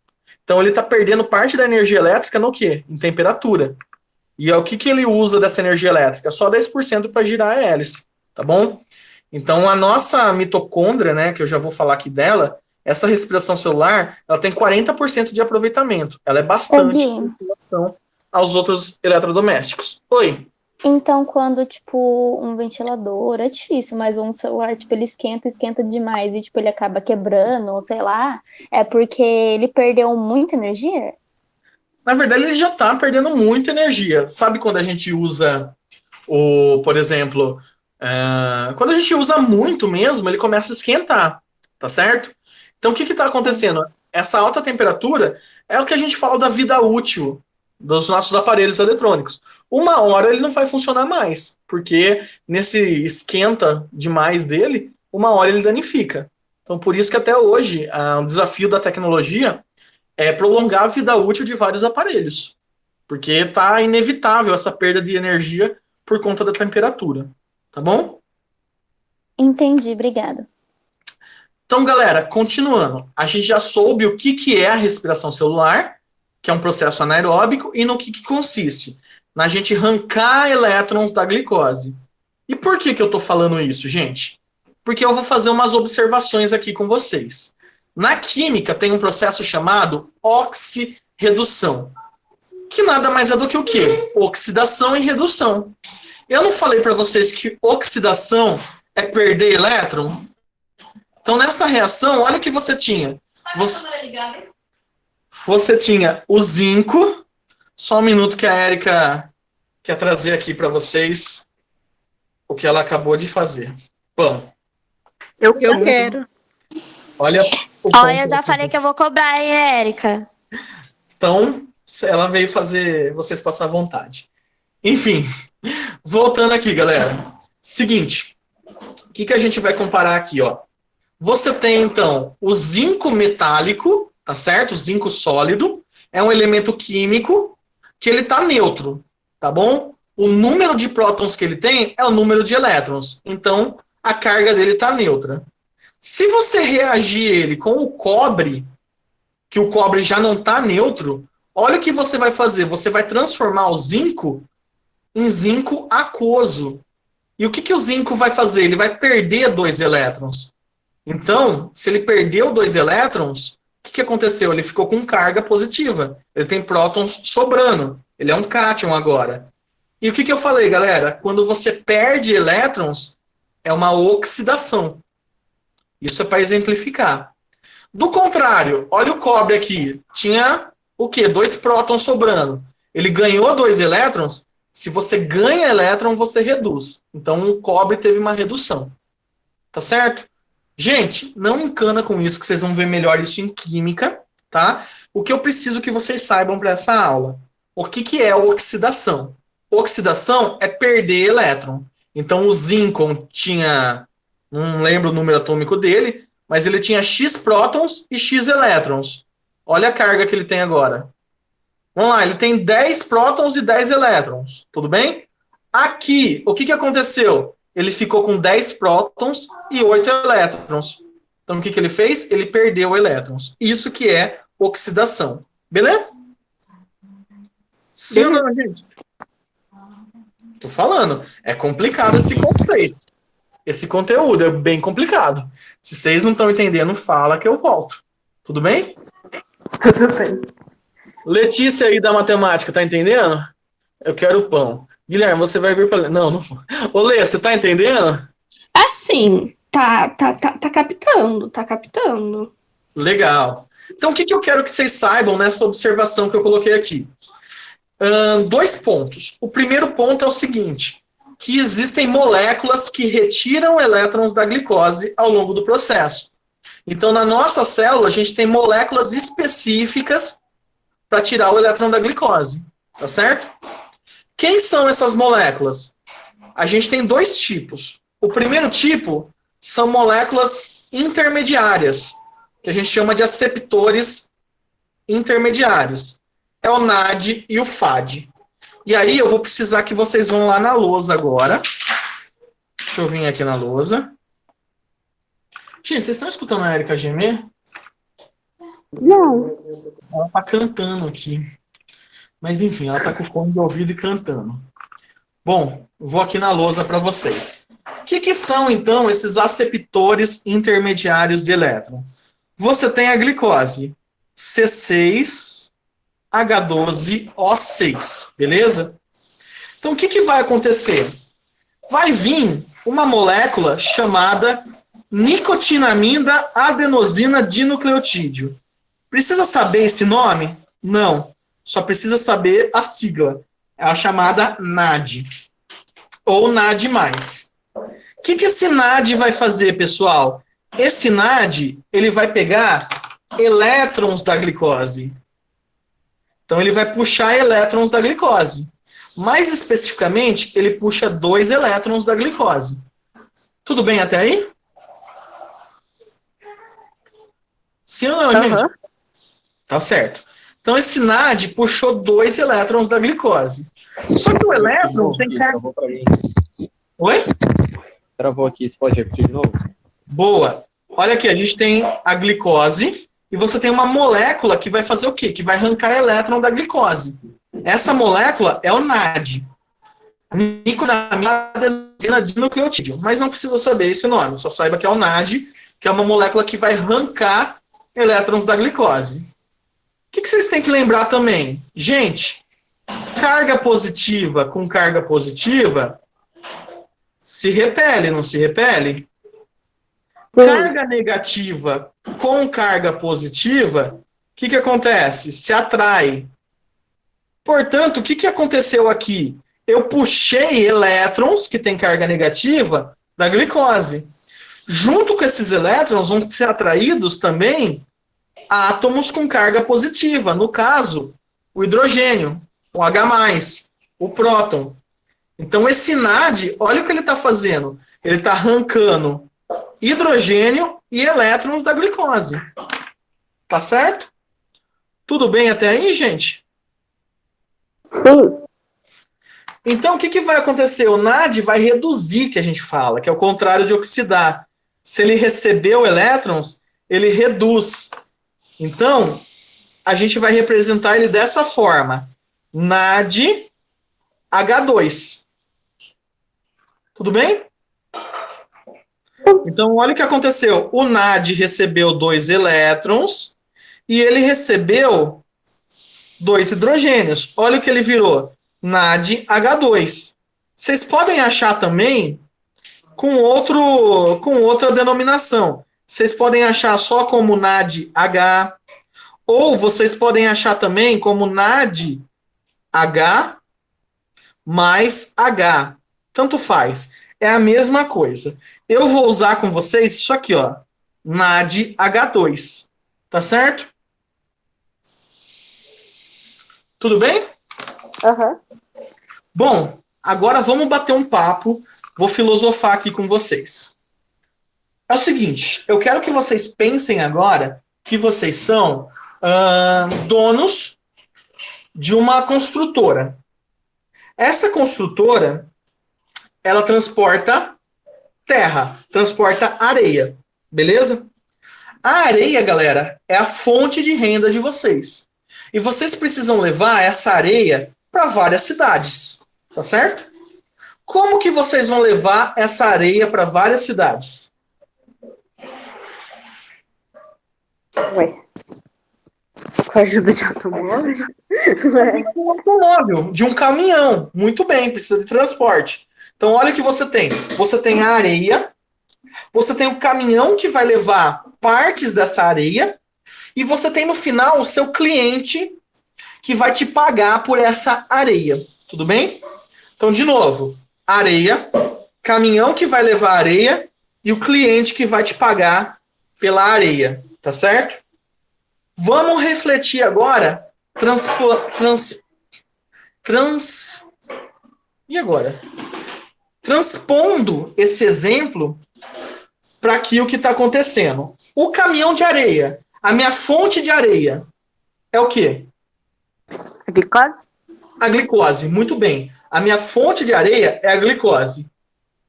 Então ele está perdendo parte da energia elétrica no quê? Em temperatura. E o que ele usa dessa energia elétrica? Só 10% para girar a hélice, tá bom? Então a nossa mitocôndria, né, que eu já vou falar aqui dela, essa respiração celular, ela tem 40% de aproveitamento. Ela é bastante em relação aos outros eletrodomésticos. Oi. Então, quando, tipo, um ventilador é difícil, mas um celular, tipo, ele esquenta demais e, tipo, ele acaba quebrando, ou sei lá, é porque ele perdeu muita energia? Na verdade, ele já está perdendo muita energia. Sabe quando a gente usa por exemplo, quando a gente usa muito mesmo, ele começa a esquentar, tá certo? Então, o que está acontecendo? Essa alta temperatura é o que a gente fala da vida útil dos nossos aparelhos eletrônicos. Uma hora ele não vai funcionar mais, porque nesse esquenta demais dele, uma hora ele danifica. Então, por isso que até hoje, o desafio da tecnologia é prolongar a vida útil de vários aparelhos, porque está inevitável essa perda de energia por conta da temperatura, tá bom? Entendi, obrigada. Então, galera, continuando. A gente já soube o que é a respiração celular, que é um processo anaeróbico, e no que consiste? Na gente arrancar elétrons da glicose. E por que eu estou falando isso, gente? Porque eu vou fazer umas observações aqui com vocês. Na química tem um processo chamado oxirredução, que nada mais é do que o quê? Oxidação e redução. Eu não falei para vocês que oxidação é perder elétron? Então, nessa reação, olha o que você tinha. Você tinha o zinco. Só um minuto que a Érica quer trazer aqui para vocês o que ela acabou de fazer. Bom. Eu quero. Olha, eu já falei que eu vou cobrar, hein, Érica? Então, ela veio fazer vocês passar vontade. Enfim, voltando aqui, galera. Seguinte, o que a gente vai comparar aqui, ó? Você tem, então, o zinco metálico, tá certo? O zinco sólido é um elemento químico que ele tá neutro, tá bom? O número de prótons que ele tem é o número de elétrons. Então, a carga dele tá neutra. Se você reagir ele com o cobre, que o cobre já não tá neutro, olha o que você vai fazer. Você vai transformar o zinco em zinco aquoso. E o que o zinco vai fazer? Ele vai perder 2 elétrons. Então, se ele perdeu 2 elétrons, o que aconteceu? Ele ficou com carga positiva. Ele tem prótons sobrando. Ele é um cátion agora. E o que eu falei, galera? Quando você perde elétrons, é uma oxidação. Isso é para exemplificar. Do contrário, olha o cobre aqui. Tinha o quê? 2 prótons sobrando. Ele ganhou 2 elétrons. Se você ganha elétron, você reduz. Então, o cobre teve uma redução. Tá certo? Gente, não encana com isso, que vocês vão ver melhor isso em química, tá? O que eu preciso que vocês saibam para essa aula. O que é oxidação? Oxidação é perder elétron. Então, o zinco tinha, não lembro o número atômico dele, mas ele tinha X prótons e X elétrons. Olha a carga que ele tem agora. Vamos lá, ele tem 10 prótons e 10 elétrons. Tudo bem? Aqui, o que aconteceu? Ele ficou com 10 prótons e 8 elétrons. Então, o que ele fez? Ele perdeu elétrons. Isso que é oxidação. Beleza? Sim ou não, gente? Tô falando. É complicado esse conceito. Esse conteúdo é bem complicado. Se vocês não estão entendendo, fala que eu volto. Tudo bem? Tudo bem. Letícia aí da matemática, tá entendendo? Eu quero pão. Guilherme, você vai vir para... Não. Ô, Lê, você tá entendendo? Assim, tá captando. Legal. Então, o que eu quero que vocês saibam nessa observação que eu coloquei aqui? 2 pontos. O primeiro ponto é o seguinte, que existem moléculas que retiram elétrons da glicose ao longo do processo. Então, na nossa célula, a gente tem moléculas específicas para tirar o elétron da glicose. Tá certo? Quem são essas moléculas? A gente tem 2 tipos. O primeiro tipo são moléculas intermediárias, que a gente chama de aceptores intermediários. É o NAD e o FAD. E aí eu vou precisar que vocês vão lá na lousa agora. Deixa eu vir aqui na lousa. Gente, vocês estão escutando a Erika gemer? Não. Ela tá cantando aqui. Mas enfim, ela tá com fone de ouvido e cantando. Bom, vou aqui na lousa para vocês. O que são, então, esses aceptores intermediários de elétron? Você tem a glicose, C6H12O6, beleza? Então, o que vai acontecer? Vai vir uma molécula chamada nicotinamida adenosina dinucleotídeo. Precisa saber esse nome? Não. Só precisa saber a sigla. É a chamada NAD. Ou NAD+. O que esse NAD vai fazer, pessoal? Esse NAD, ele vai pegar elétrons da glicose. Então, ele vai puxar elétrons da glicose. Mais especificamente, ele puxa 2 elétrons da glicose. Tudo bem até aí? Sim ou não, gente? Tá certo. Então, esse NAD puxou 2 elétrons da glicose. Só que o elétron tem carga... Oi? Travou aqui, você pode repetir de novo? Boa. Olha aqui, a gente tem a glicose e você tem uma molécula que vai fazer o quê? Que vai arrancar elétron da glicose. Essa molécula é o NAD. Nicotinamida adenosina dinucleotídeo. Mas não precisa saber esse nome, só saiba que é o NAD, que é uma molécula que vai arrancar elétrons da glicose. O que vocês têm que lembrar também? Gente, carga positiva com carga positiva se repele, não se repele? Sim. Carga negativa com carga positiva, o que acontece? Se atrai. Portanto, o que aconteceu aqui? Eu puxei elétrons, que tem carga negativa, da glicose. Junto com esses elétrons vão ser atraídos também átomos com carga positiva. No caso, o hidrogênio, o H+, o próton. Então, esse NAD, olha o que ele está fazendo. Ele está arrancando hidrogênio e elétrons da glicose. Tá certo? Tudo bem até aí, gente? Sim. Então, o que vai acontecer? O NAD vai reduzir, que a gente fala, que é o contrário de oxidar. Se ele recebeu elétrons, ele reduz. Então, a gente vai representar ele dessa forma. NADH2. Tudo bem? Então, olha o que aconteceu. O NAD recebeu 2 elétrons e ele recebeu 2 hidrogênios. Olha o que ele virou. NADH2. Vocês podem achar também com outra denominação. Vocês podem achar só como NADH, ou vocês podem achar também como NADH mais H. Tanto faz. É a mesma coisa. Eu vou usar com vocês isso aqui, ó. NADH2. Tá certo? Tudo bem? Aham. Bom, agora vamos bater um papo. Vou filosofar aqui com vocês. É o seguinte, eu quero que vocês pensem agora que vocês são donos de uma construtora. Essa construtora, ela transporta terra, transporta areia, beleza? A areia, galera, é a fonte de renda de vocês. E vocês precisam levar essa areia para várias cidades, tá certo? Como que vocês vão levar essa areia para várias cidades? Ué. Com a ajuda de automóvel? Um automóvel, de um caminhão. Muito bem, precisa de transporte. Então, olha o que você tem. Você tem a areia, você tem o caminhão que vai levar partes dessa areia, e você tem no final o seu cliente que vai te pagar por essa areia. Tudo bem? Então, de novo, areia, caminhão que vai levar areia e o cliente que vai te pagar pela areia. Tá certo? Vamos refletir agora. E agora? Transpondo esse exemplo para aqui o que está acontecendo. O caminhão de areia, a minha fonte de areia, é o quê? A glicose? A glicose, muito bem. A minha fonte de areia é a glicose.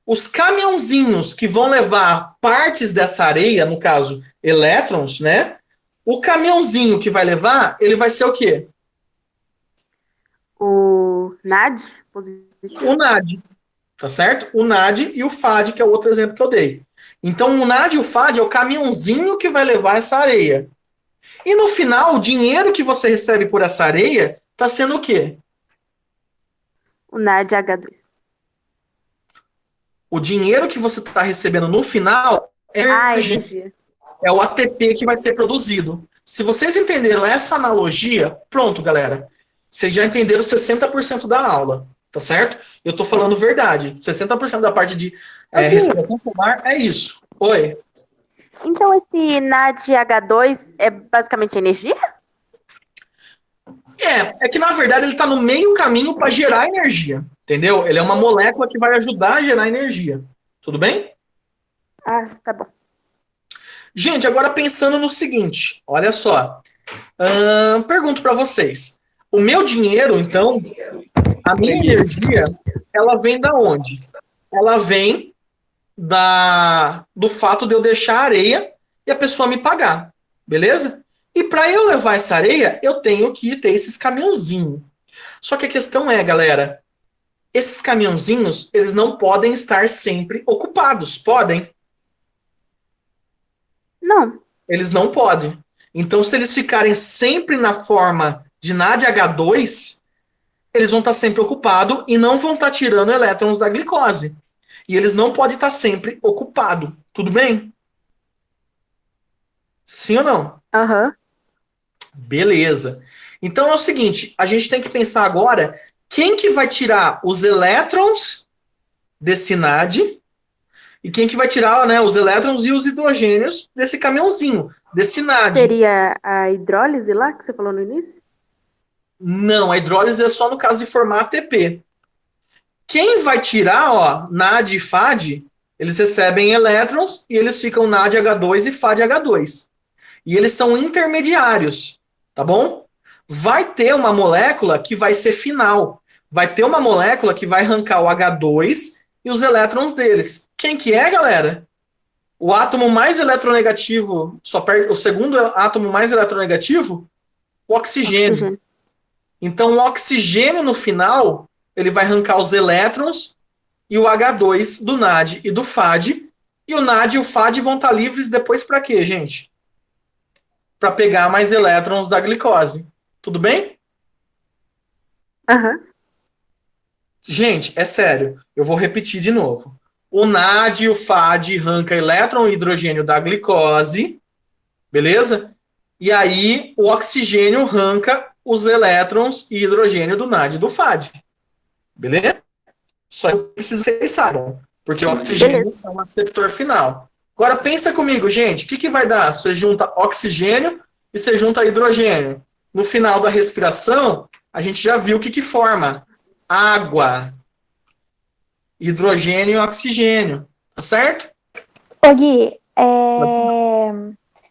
Os caminhãozinhos que vão levar partes dessa areia, no caso, elétrons, né? O caminhãozinho que vai levar, ele vai ser o quê? O NAD positivo. O NAD, tá certo? O NAD e o FAD, que é o outro exemplo que eu dei. Então, o NAD e o FAD é o caminhãozinho que vai levar essa areia. E no final, o dinheiro que você recebe por essa areia está sendo o quê? O NADH2. O dinheiro que você está recebendo no final é energia. É o ATP que vai ser produzido. Se vocês entenderam essa analogia, pronto, galera. Vocês já entenderam 60% da aula, tá certo? Eu tô falando verdade. 60% da parte de respiração solar é isso. Oi. Então esse NADH2 é basicamente energia? É que na verdade ele tá no meio caminho para gerar energia, entendeu? Ele é uma molécula que vai ajudar a gerar energia. Tudo bem? Ah, tá bom. Gente, agora pensando no seguinte, olha só. Pergunto para vocês. O meu dinheiro, então, a minha energia, ela vem da onde? Ela vem do fato de eu deixar a areia e a pessoa me pagar, beleza? E para eu levar essa areia, eu tenho que ter esses caminhãozinhos. Só que a questão é, galera, esses caminhãozinhos, eles não podem estar sempre ocupados, podem? Não. Eles não podem. Então, se eles ficarem sempre na forma de NADH2, eles vão estar sempre ocupados e não vão estar tirando elétrons da glicose. E eles não podem estar sempre ocupados. Tudo bem? Sim ou não? Aham. Beleza. Então é o seguinte, a gente tem que pensar agora quem que vai tirar os elétrons desse NAD e quem que vai tirar, né, os elétrons e os hidrogênios desse caminhãozinho, desse NAD. Seria a hidrólise lá que você falou no início? Não, a hidrólise é só no caso de formar ATP. Quem vai tirar, ó, NAD e FAD, eles recebem elétrons e eles ficam NADH2 e FADH2. E eles são intermediários, tá bom? Vai ter uma molécula que vai ser final. Vai ter uma molécula que vai arrancar o H2 e os elétrons deles. Quem que é, galera? O átomo mais eletronegativo, o segundo átomo mais eletronegativo? O oxigênio. Então, o oxigênio, no final, ele vai arrancar os elétrons e o H2 do NAD e do FAD. E o NAD e o FAD vão estar livres depois para quê, gente? Para pegar mais elétrons da glicose. Tudo bem? Aham. Gente, é sério. Eu vou repetir de novo. O NAD e o FAD arranca elétron e hidrogênio da glicose. Beleza? E aí, o oxigênio arranca os elétrons e hidrogênio do NAD e do FAD. Beleza? Só eu preciso que vocês saibam. Porque o oxigênio é um aceptor final. Agora pensa comigo, gente. O que vai dar? Você junta oxigênio e você junta hidrogênio. No final da respiração, a gente já viu o que forma. Água. Hidrogênio e oxigênio. Tá certo? Ô, Gui,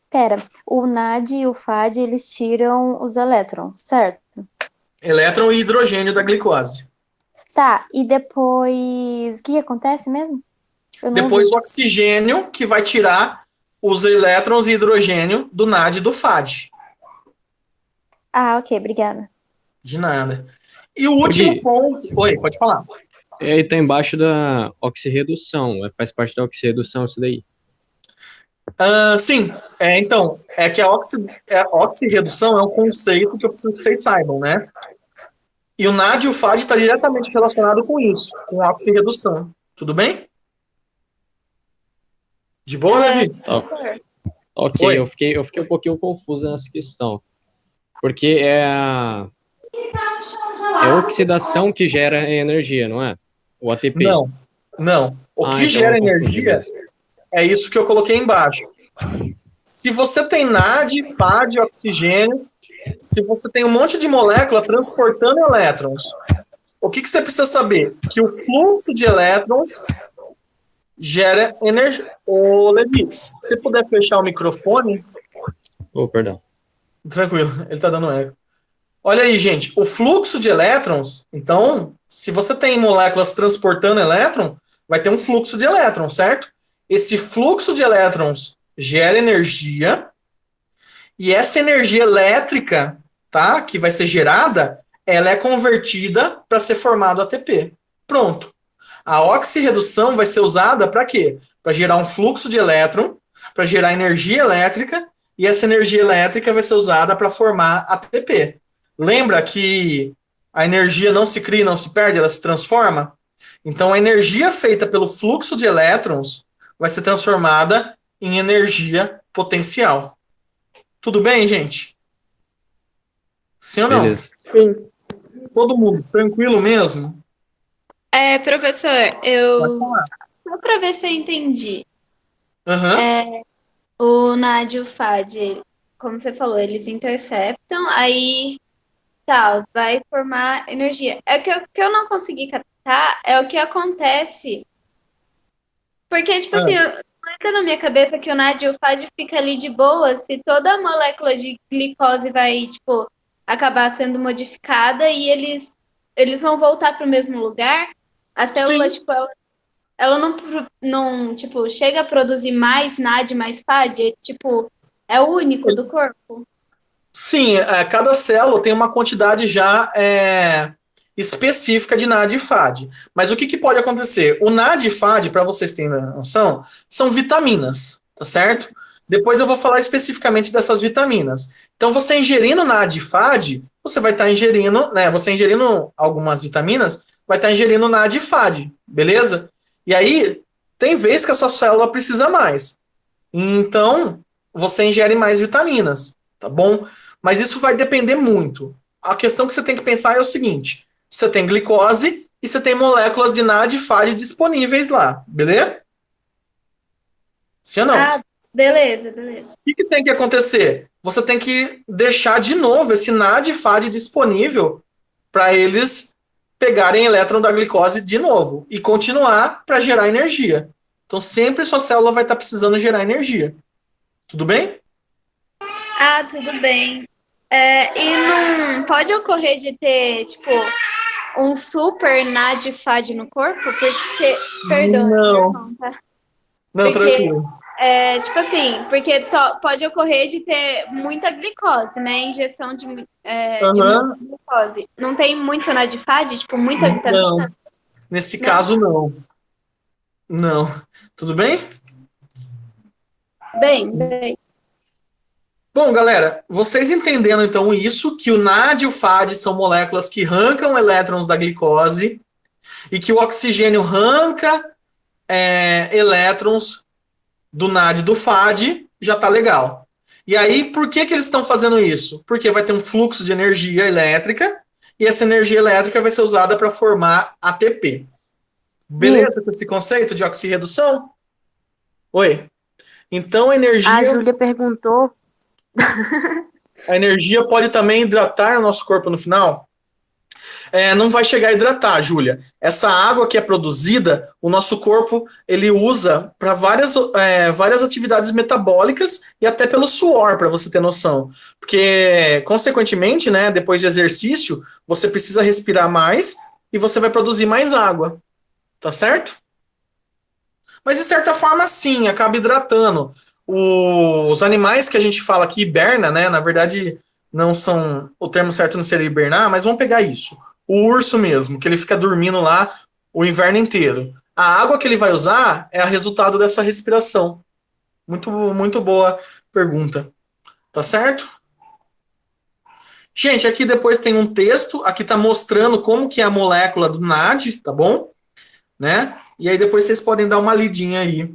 pera, o NAD e o FAD, eles tiram os elétrons, certo? Elétron e hidrogênio da glicose. Tá, e depois, o que acontece mesmo? Eu não Depois ouvi. o oxigênio, que vai tirar os elétrons e hidrogênio do NAD e do FAD. Ah, ok, obrigada. De nada. E o último Gui. ponto... Oi, pode falar. Aí tá embaixo da oxirredução, faz parte da oxirredução isso daí. Sim, então, é que a oxirredução é um conceito que eu preciso que vocês saibam, né? E o NAD e o FAD está diretamente relacionado com isso, com a oxirredução. Tudo bem? De boa, Levi? Tá. Ok, Oi. eu fiquei um pouquinho confuso nessa questão. Porque é a oxidação que gera energia, não é? O ATP. Não. O que então gera eu confundi energia mesmo. é isso que eu coloquei embaixo. Se você tem NAD, FAD, oxigênio, se você tem um monte de molécula transportando elétrons, o que você precisa saber? Que o fluxo de elétrons gera energia. Ô, Levi, se você puder fechar o microfone... Oh, perdão. Tranquilo, ele tá dando eco. Olha aí, gente, o fluxo de elétrons, então, se você tem moléculas transportando elétron, vai ter um fluxo de elétrons, certo? Esse fluxo de elétrons gera energia, e essa energia elétrica, tá, que vai ser gerada, ela é convertida para ser formado ATP. Pronto. A oxirredução vai ser usada para quê? Para gerar um fluxo de elétron, para gerar energia elétrica, e essa energia elétrica vai ser usada para formar ATP. Lembra que a energia não se cria, não se perde, ela se transforma? Então, a energia feita pelo fluxo de elétrons vai ser transformada em energia potencial. Tudo bem, gente? Sim ou não? Beleza. Sim. Todo mundo tranquilo mesmo? Professor, Pode falar. só para ver se eu entendi. Aham. O NAD e o FAD, como você falou, eles interceptam, aí tal, vai formar energia. O que eu não consegui captar é o que acontece. Porque, tipo assim, não entra na minha cabeça que o NAD e o FAD fica ali de boa se toda a molécula de glicose vai, tipo, acabar sendo modificada e eles vão voltar para o mesmo lugar. A célula, Sim. tipo, ela não, tipo, chega a produzir mais NAD, mais FAD, tipo, é o único do corpo. Sim, cada célula tem uma quantidade já específica de NAD e FAD. Mas o que pode acontecer? O NAD e FAD, para vocês terem noção, são vitaminas, tá certo? Depois eu vou falar especificamente dessas vitaminas. Então, você ingerindo NAD e FAD, você vai estar ingerindo, né? Você ingerindo algumas vitaminas, vai estar ingerindo NAD e FAD, beleza? E aí, tem vezes que a sua célula precisa mais. Então, você ingere mais vitaminas, tá bom? Mas isso vai depender muito. A questão que você tem que pensar é o seguinte: você tem glicose e você tem moléculas de NAD e FAD disponíveis lá, beleza? Sim ou não? Ah, beleza. O que tem que acontecer? Você tem que deixar de novo esse NAD e FAD disponível para eles pegarem elétron da glicose de novo e continuar para gerar energia. Então, sempre sua célula vai estar precisando gerar energia. Tudo bem? Ah, tudo bem. E não pode ocorrer de ter, tipo, um super NAD FAD no corpo? Porque, perdão, Não. tá? Não, Porque tranquilo. tipo assim, porque pode ocorrer de ter muita glicose, né? Injeção de muita glicose. Não tem muito na DIFAD, tipo, muita Não, vitamina? nesse Não? caso não. Não. Tudo bem? Bem. Bom, galera, vocês entendendo então isso, que o NAD e o FAD são moléculas que arrancam elétrons da glicose e que o oxigênio arranca elétrons do NAD e do FAD, já tá legal. E aí, por que eles estão fazendo isso? Porque vai ter um fluxo de energia elétrica e essa energia elétrica vai ser usada para formar ATP. Beleza com esse conceito de oxirredução? Oi. Então, A Júlia perguntou. a energia pode também hidratar o nosso corpo no final? Não vai chegar a hidratar, Júlia. Essa água que é produzida, o nosso corpo ele usa para várias atividades metabólicas e até pelo suor, para você ter noção. Porque, consequentemente, né, depois de exercício, você precisa respirar mais e você vai produzir mais água. Tá certo? Mas, de certa forma, sim, acaba hidratando. Os animais que a gente fala que hiberna, né, na verdade, não são... O termo certo não seria hibernar, mas vamos pegar isso. O urso mesmo, que ele fica dormindo lá o inverno inteiro. A água que ele vai usar é o resultado dessa respiração. Muito, muito boa pergunta. Tá certo? Gente, aqui depois tem um texto. Aqui tá mostrando como que é a molécula do NAD, tá bom? Né? E aí depois vocês podem dar uma lidinha aí.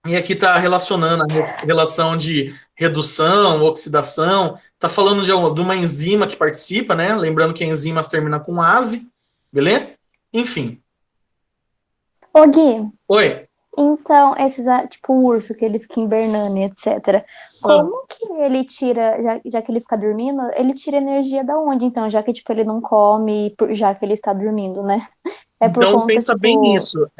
E aqui tá relacionando a relação de redução, oxidação. Tá falando de uma enzima que participa, né? Lembrando que enzimas termina com ase, beleza? Enfim. Ô, Gui, Oi. então, tipo, o urso que ele fica hibernando, e etc. Como que ele tira, já que ele fica dormindo, ele tira energia da onde, então? Já que, tipo, ele não come, já que ele está dormindo, né? É por Então conta, pensa tipo... bem nisso.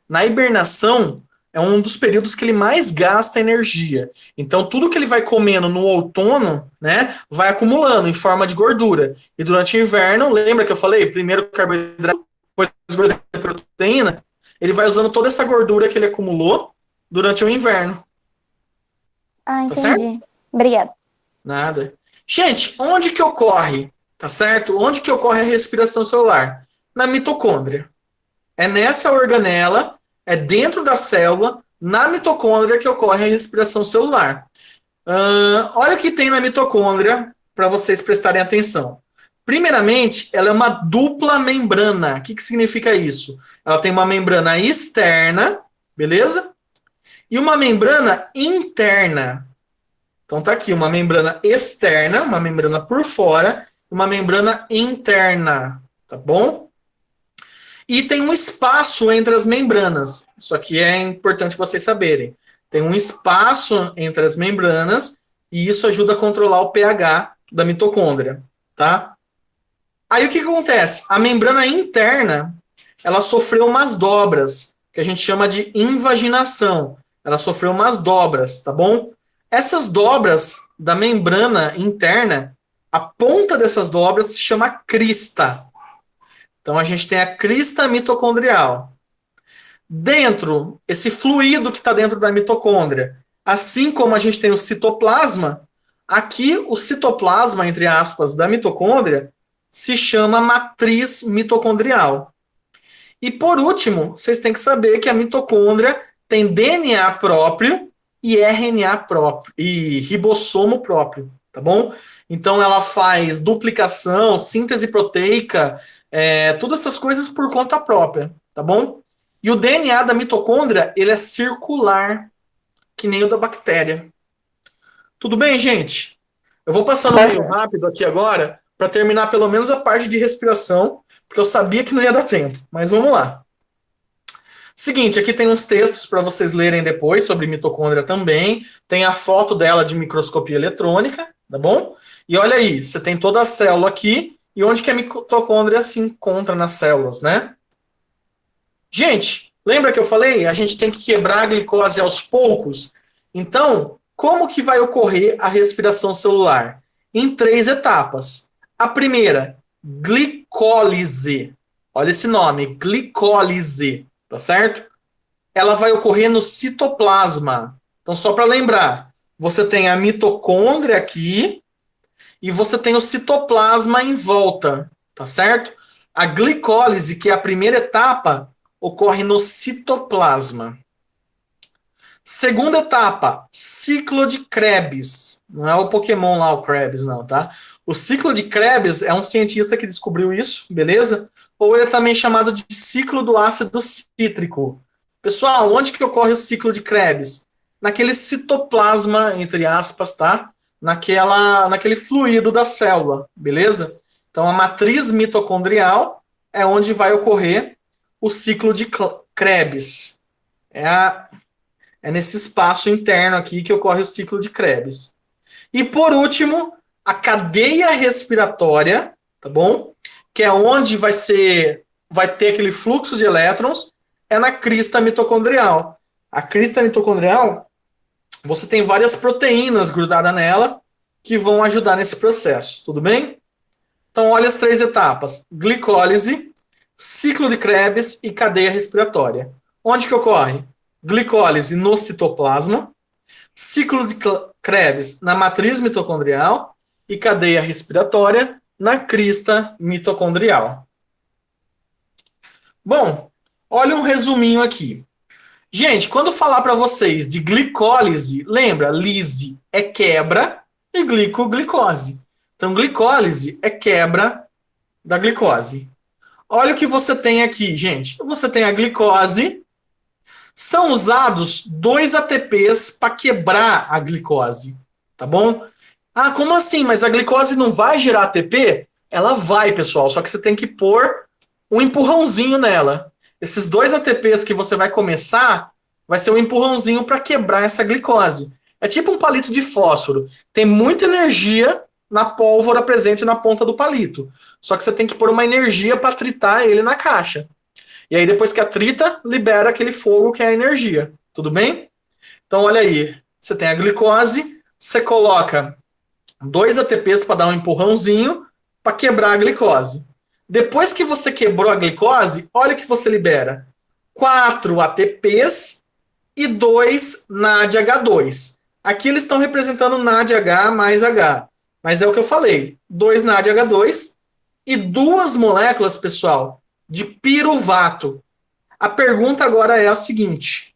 Na hibernação é um dos períodos que ele mais gasta energia. Então tudo que ele vai comendo no outono, né, vai acumulando em forma de gordura. E durante o inverno, lembra que eu falei? Primeiro carboidrato, depois gordura e proteína. Ele vai usando toda essa gordura que ele acumulou durante o inverno. Ah, Tá certo? entendi. Obrigada. Nada. Gente, onde que ocorre, tá certo? Onde que ocorre a respiração celular? Na mitocôndria. É nessa organela, é dentro da célula, na mitocôndria que ocorre a respiração celular. Olha o que tem na mitocôndria para vocês prestarem atenção. Primeiramente, ela é uma dupla membrana. O que significa isso? Ela tem uma membrana externa, beleza? E uma membrana interna. Então tá aqui, uma membrana externa, uma membrana por fora, uma membrana interna, tá bom? E tem um espaço entre as membranas. Isso aqui é importante vocês saberem. Tem um espaço entre as membranas e isso ajuda a controlar o pH da mitocôndria, tá? Aí o que acontece? A membrana interna, ela sofreu umas dobras, que a gente chama de invaginação. Ela sofreu umas dobras, tá bom? Essas dobras da membrana interna, a ponta dessas dobras se chama crista. Então a gente tem a crista mitocondrial. Dentro, esse fluido que está dentro da mitocôndria, assim como a gente tem o citoplasma, aqui o citoplasma, entre aspas, da mitocôndria, se chama matriz mitocondrial. E por último, vocês têm que saber que a mitocôndria tem DNA próprio e RNA próprio, e ribossomo próprio, tá bom? Então ela faz duplicação, síntese proteica, todas essas coisas por conta própria, tá bom? E o DNA da mitocôndria, ele é circular, que nem o da bactéria. Tudo bem, gente? Eu vou passando meio rápido aqui agora, para terminar pelo menos a parte de respiração, porque eu sabia que não ia dar tempo, mas vamos lá. Seguinte, aqui tem uns textos para vocês lerem depois sobre mitocôndria também. Tem a foto dela de microscopia eletrônica, tá bom? E olha aí, você tem toda a célula aqui e onde que a mitocôndria se encontra nas células, né? Gente, lembra que eu falei? A gente tem que quebrar a glicose aos poucos. Então, como que vai ocorrer a respiração celular? Em 3 etapas. A primeira, glicólise. Olha esse nome, glicólise. Tá certo? Ela vai ocorrer no citoplasma. Então, só para lembrar, você tem a mitocôndria aqui e você tem o citoplasma em volta, tá certo? A glicólise, que é a primeira etapa, ocorre no citoplasma. Segunda etapa, ciclo de Krebs. Não é o Pokémon lá, o Krebs, não, tá? O ciclo de Krebs é um cientista que descobriu isso, beleza? Ou ele é também chamado de ciclo do ácido cítrico. Pessoal, onde que ocorre o ciclo de Krebs? Naquele citoplasma, entre aspas, tá? Naquele fluido da célula, beleza? Então, a matriz mitocondrial é onde vai ocorrer o ciclo de Krebs. É nesse espaço interno aqui que ocorre o ciclo de Krebs. E por último, a cadeia respiratória, tá bom? Que é onde vai ter aquele fluxo de elétrons, é na crista mitocondrial. A crista mitocondrial, você tem várias proteínas grudadas nela que vão ajudar nesse processo, tudo bem? Então, olha as 3 etapas: glicólise, ciclo de Krebs e cadeia respiratória. Onde que ocorre? Glicólise no citoplasma, ciclo de Krebs na matriz mitocondrial e cadeia respiratória na crista mitocondrial. Bom, olha um resuminho aqui. Gente, quando falar para vocês de glicólise, lembra, lise é quebra e glicose. Então, glicólise é quebra da glicose. Olha o que você tem aqui, gente. Você tem a glicose. São usados 2 ATPs para quebrar a glicose, tá bom? Ah, como assim? Mas a glicose não vai gerar ATP? Ela vai, pessoal, só que você tem que pôr um empurrãozinho nela. Esses 2 ATPs que você vai começar, vai ser um empurrãozinho para quebrar essa glicose. É tipo um palito de fósforo. Tem muita energia na pólvora presente na ponta do palito. Só que você tem que pôr uma energia para tritar ele na caixa. E aí, depois que atrita, libera aquele fogo que é a energia. Tudo bem? Então, olha aí. Você tem a glicose, você coloca 2 ATPs para dar um empurrãozinho para quebrar a glicose. Depois que você quebrou a glicose, olha o que você libera. 4 ATPs e 2 NADH2. Aqui eles estão representando NADH mais H. Mas é o que eu falei. 2 NADH2 e 2 moléculas, pessoal, de piruvato. A pergunta agora é a seguinte: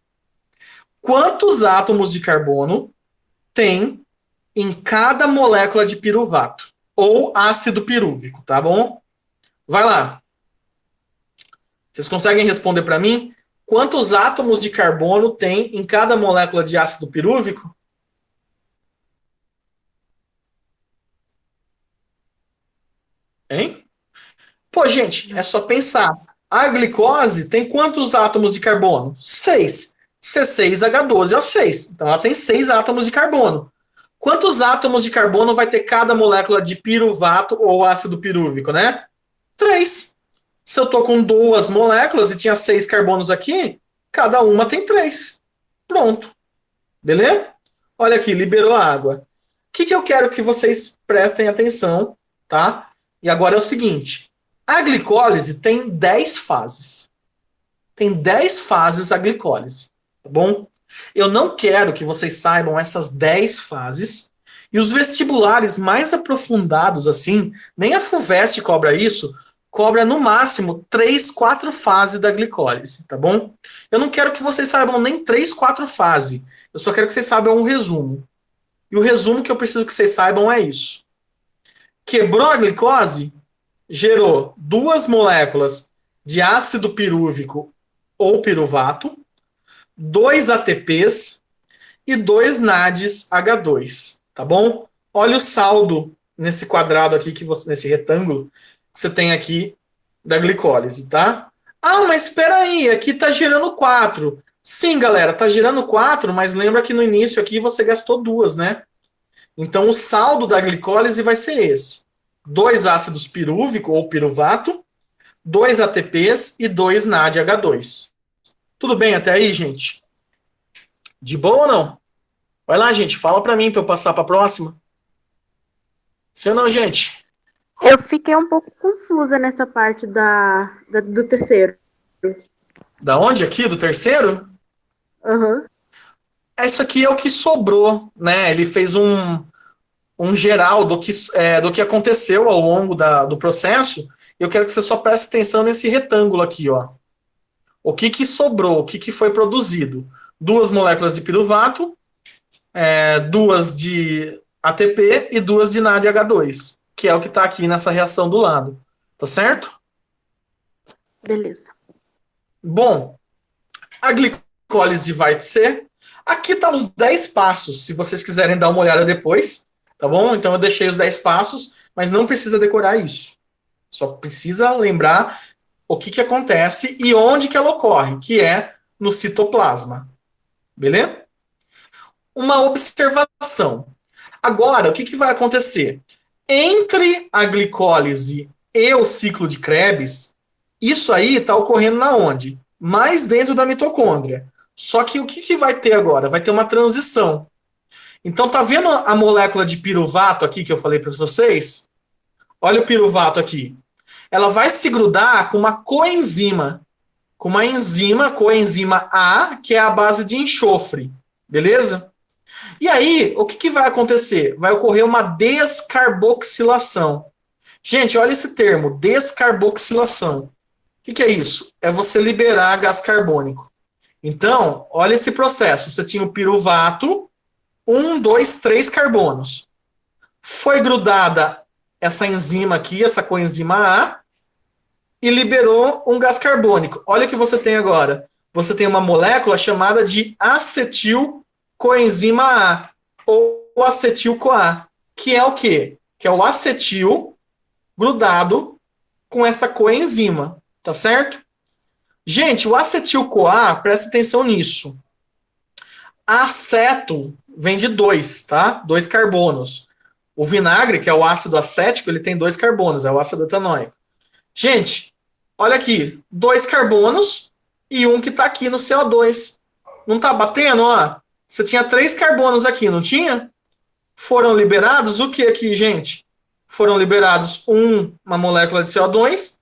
quantos átomos de carbono tem em cada molécula de piruvato? Ou ácido pirúvico, tá bom? Vai lá. Vocês conseguem responder para mim? Quantos átomos de carbono tem em cada molécula de ácido pirúvico? Hein? Pô, gente, é só pensar. A glicose tem quantos átomos de carbono? 6. C6H12 é o 6. Então ela tem 6 átomos de carbono. Quantos átomos de carbono vai ter cada molécula de piruvato ou ácido pirúvico, né? 3. Se eu tô com 2 moléculas e tinha 6 carbonos aqui, cada uma tem 3. Pronto. Beleza? Olha aqui, liberou a água. O que eu quero que vocês prestem atenção, tá? E agora é o seguinte: a glicólise tem 10 fases. Tem 10 fases a glicólise, tá bom? Eu não quero que vocês saibam essas 10 fases. E os vestibulares mais aprofundados, assim, nem a FUVEST cobra isso, cobra no máximo 3, 4 fases da glicólise, tá bom? Eu não quero que vocês saibam nem 3, 4 fases. Eu só quero que vocês saibam um resumo. E o resumo que eu preciso que vocês saibam é isso. Quebrou a glicose, gerou 2 moléculas de ácido pirúvico ou piruvato, 2 ATPs e 2 NADs H2, tá bom? Olha o saldo nesse quadrado aqui, nesse retângulo que você tem aqui da glicólise, tá? Ah, mas espera aí, aqui tá gerando 4. Sim, galera, tá gerando 4, mas lembra que no início aqui você gastou 2, né? Então o saldo da glicólise vai ser esse: 2 ácidos pirúvico ou piruvato, 2 ATPs e 2 NADH2. Tudo bem até aí, gente? De boa ou não? Vai lá, gente, fala pra mim pra eu passar pra próxima. Sim ou não, gente? Eu fiquei um pouco confusa nessa parte do terceiro. Da onde aqui? Do terceiro? Aham. isso aqui é o que sobrou, né? Ele fez um geral do que aconteceu ao longo do processo. Eu quero que você só preste atenção nesse retângulo aqui, ó. O que sobrou, o que foi produzido? 2 moléculas de piruvato, 2 de ATP e 2 de NADH2, que é o que está aqui nessa reação do lado. Tá certo? Beleza. Bom, a glicólise vai ser... Aqui tá os 10 passos, se vocês quiserem dar uma olhada depois, tá bom? Então eu deixei os 10 passos, mas não precisa decorar isso. Só precisa lembrar o que acontece e onde que ela ocorre, que é no citoplasma. Beleza? Uma observação. Agora, o que vai acontecer? Entre a glicólise e o ciclo de Krebs, isso aí está ocorrendo na onde? Mais dentro da mitocôndria. Só que o que vai ter agora? Vai ter uma transição. Então, tá vendo a molécula de piruvato aqui que eu falei para vocês? Olha o piruvato aqui. Ela vai se grudar com uma coenzima. Com uma enzima, coenzima A, que é a base de enxofre. Beleza? E aí, o que vai acontecer? Vai ocorrer uma descarboxilação. Gente, olha esse termo, descarboxilação. O que é isso? É você liberar gás carbônico. Então, olha esse processo. Você tinha o piruvato, 1, 2, 3 carbonos. Foi grudada essa enzima aqui, essa coenzima A, e liberou um gás carbônico. Olha o que você tem agora. Você tem uma molécula chamada de acetilcoenzima A, ou acetil-CoA, que é o quê? Que é o acetil grudado com essa coenzima, tá certo? Gente, o acetil-CoA, presta atenção nisso. Aceto vem de 2, tá? 2 carbonos. O vinagre, que é o ácido acético, ele tem 2 carbonos, é o ácido etanóico. Gente, olha aqui, 2 carbonos e um que está aqui no CO2. Não está batendo, ó? Você tinha 3 carbonos aqui, não tinha? Foram liberados o que aqui, gente? Foram liberados uma molécula de CO2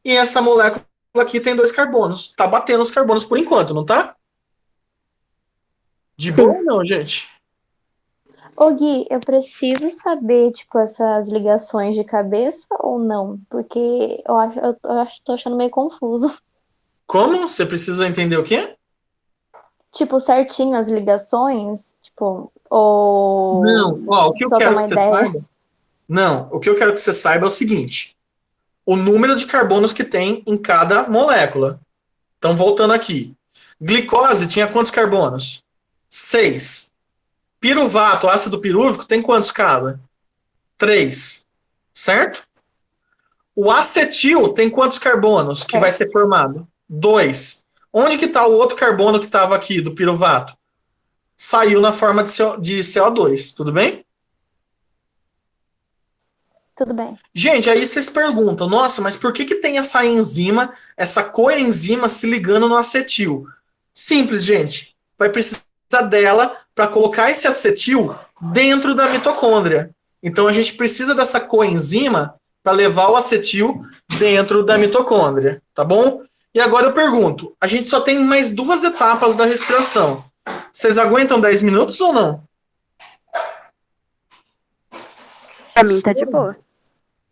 e essa molécula aqui tem 2 carbonos. Tá batendo os carbonos por enquanto, não tá? De Sim. boa não, gente? Ô Gui, eu preciso saber, tipo, essas ligações de cabeça ou não? Porque tô achando meio confuso. Como? Você precisa entender o quê? Tipo, certinho as ligações, tipo, ou Não, ó, o que eu só ter quero uma que você ideia? saiba... Não, o que eu quero que você saiba é o seguinte. O número de carbonos que tem em cada molécula. Então, voltando aqui. Glicose tinha quantos carbonos? 6. Piruvato, ácido pirúvico, tem quantos cada? 3. Certo? O acetil tem quantos carbonos que vai ser formado? 2. Onde que está o outro carbono que estava aqui do piruvato? Saiu na forma de CO2, tudo bem? Tudo bem. Gente, aí vocês perguntam, nossa, mas por que tem essa enzima, essa coenzima se ligando no acetil? Simples, gente. Vai precisar dela para colocar esse acetil dentro da mitocôndria. Então a gente precisa dessa coenzima para levar o acetil dentro da mitocôndria, tá bom? E agora eu pergunto, a gente só tem mais 2 etapas da respiração. Vocês aguentam 10 minutos ou não? Pra mim tá de boa.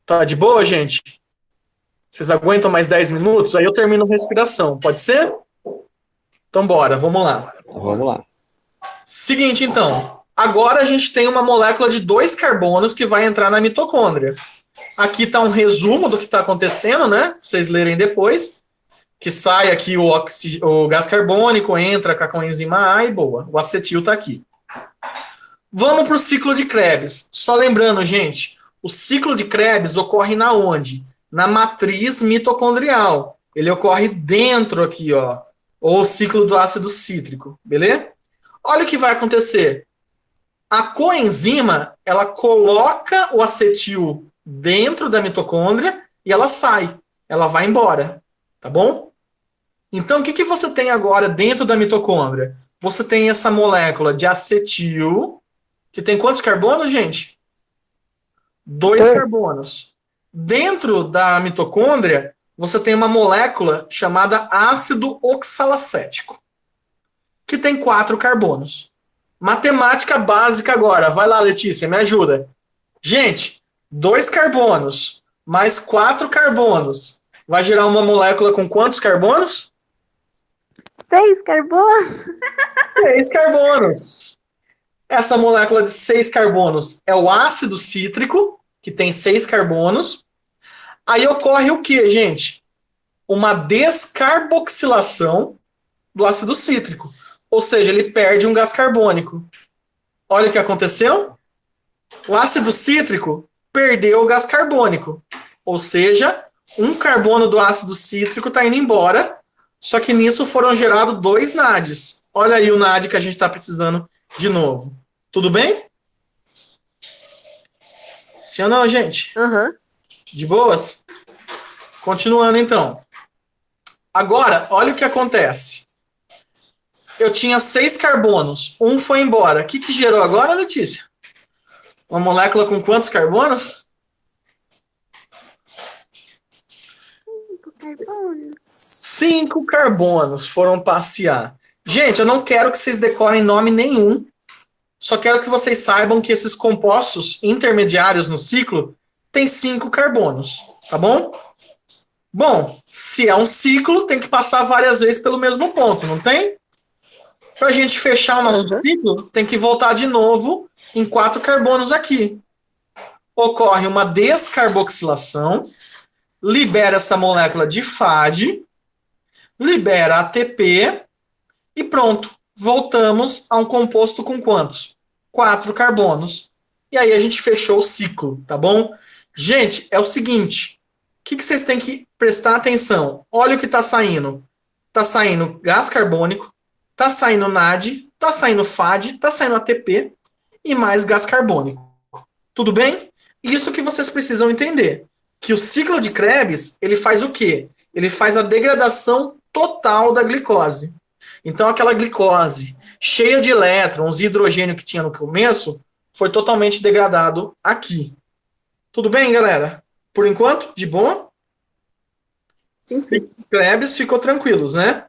Tá de boa, gente? Vocês aguentam mais 10 minutos? Aí eu termino a respiração, pode ser? Então bora, vamos lá. Vamos lá. Seguinte, então. Agora a gente tem uma molécula de 2 carbonos que vai entrar na mitocôndria. Aqui está um resumo do que está acontecendo, né? Pra vocês lerem depois. Que sai aqui o gás carbônico, entra com a coenzima A e boa. O acetil está aqui. Vamos para o ciclo de Krebs. Só lembrando, gente, o ciclo de Krebs ocorre na onde? Na matriz mitocondrial. Ele ocorre dentro aqui, ó. Ou o ciclo do ácido cítrico, beleza? Olha o que vai acontecer. A coenzima, ela coloca o acetil dentro da mitocôndria e ela sai. Ela vai embora, tá bom? Então, o que você tem agora dentro da mitocôndria? Você tem essa molécula de acetil, que tem quantos carbonos, gente? 2 carbonos. Dentro da mitocôndria, você tem uma molécula chamada ácido oxalacético, que tem 4 carbonos. Matemática básica agora. Vai lá, Letícia, me ajuda. Gente, 2 carbonos mais 4 carbonos vai gerar uma molécula com quantos carbonos? 6 carbonos. 6 carbonos. Essa molécula de 6 carbonos é o ácido cítrico, que tem 6 carbonos. Aí ocorre o que, gente? Uma descarboxilação do ácido cítrico. Ou seja, ele perde um gás carbônico. Olha o que aconteceu. O ácido cítrico perdeu o gás carbônico. Ou seja, um carbono do ácido cítrico está indo embora. Só que nisso foram gerados 2 NADs. Olha aí o NAD que a gente está precisando de novo. Tudo bem? Sim ou não, gente? Uhum. De boas? Continuando, então. Agora, olha o que acontece. Eu tinha 6 carbonos. Um foi embora. O que gerou agora, Letícia? Uma molécula com quantos carbonos? 5 carbonos. 5 carbonos foram passear. Gente, eu não quero que vocês decorem nome nenhum. Só quero que vocês saibam que esses compostos intermediários no ciclo têm 5 carbonos. Tá bom? Bom, se é um ciclo, tem que passar várias vezes pelo mesmo ponto, não tem? Para a gente fechar o nosso ciclo, tem que voltar de novo em 4 carbonos aqui. Ocorre uma descarboxilação, libera essa molécula de FAD, libera ATP e pronto. Voltamos a um composto com quantos? 4 carbonos. E aí a gente fechou o ciclo, tá bom? Gente, é o seguinte, o que vocês têm que prestar atenção? Olha o que está saindo. Está saindo gás carbônico, está saindo NAD, está saindo FAD, está saindo ATP e mais gás carbônico. Tudo bem? Isso que vocês precisam entender. Que o ciclo de Krebs, ele faz o quê? Ele faz a degradação total da glicose. Então, aquela glicose cheia de elétrons e hidrogênio que tinha no começo, foi totalmente degradado aqui. Tudo bem, galera? Por enquanto, de boa? Sim. Krebs ficou tranquilos, né?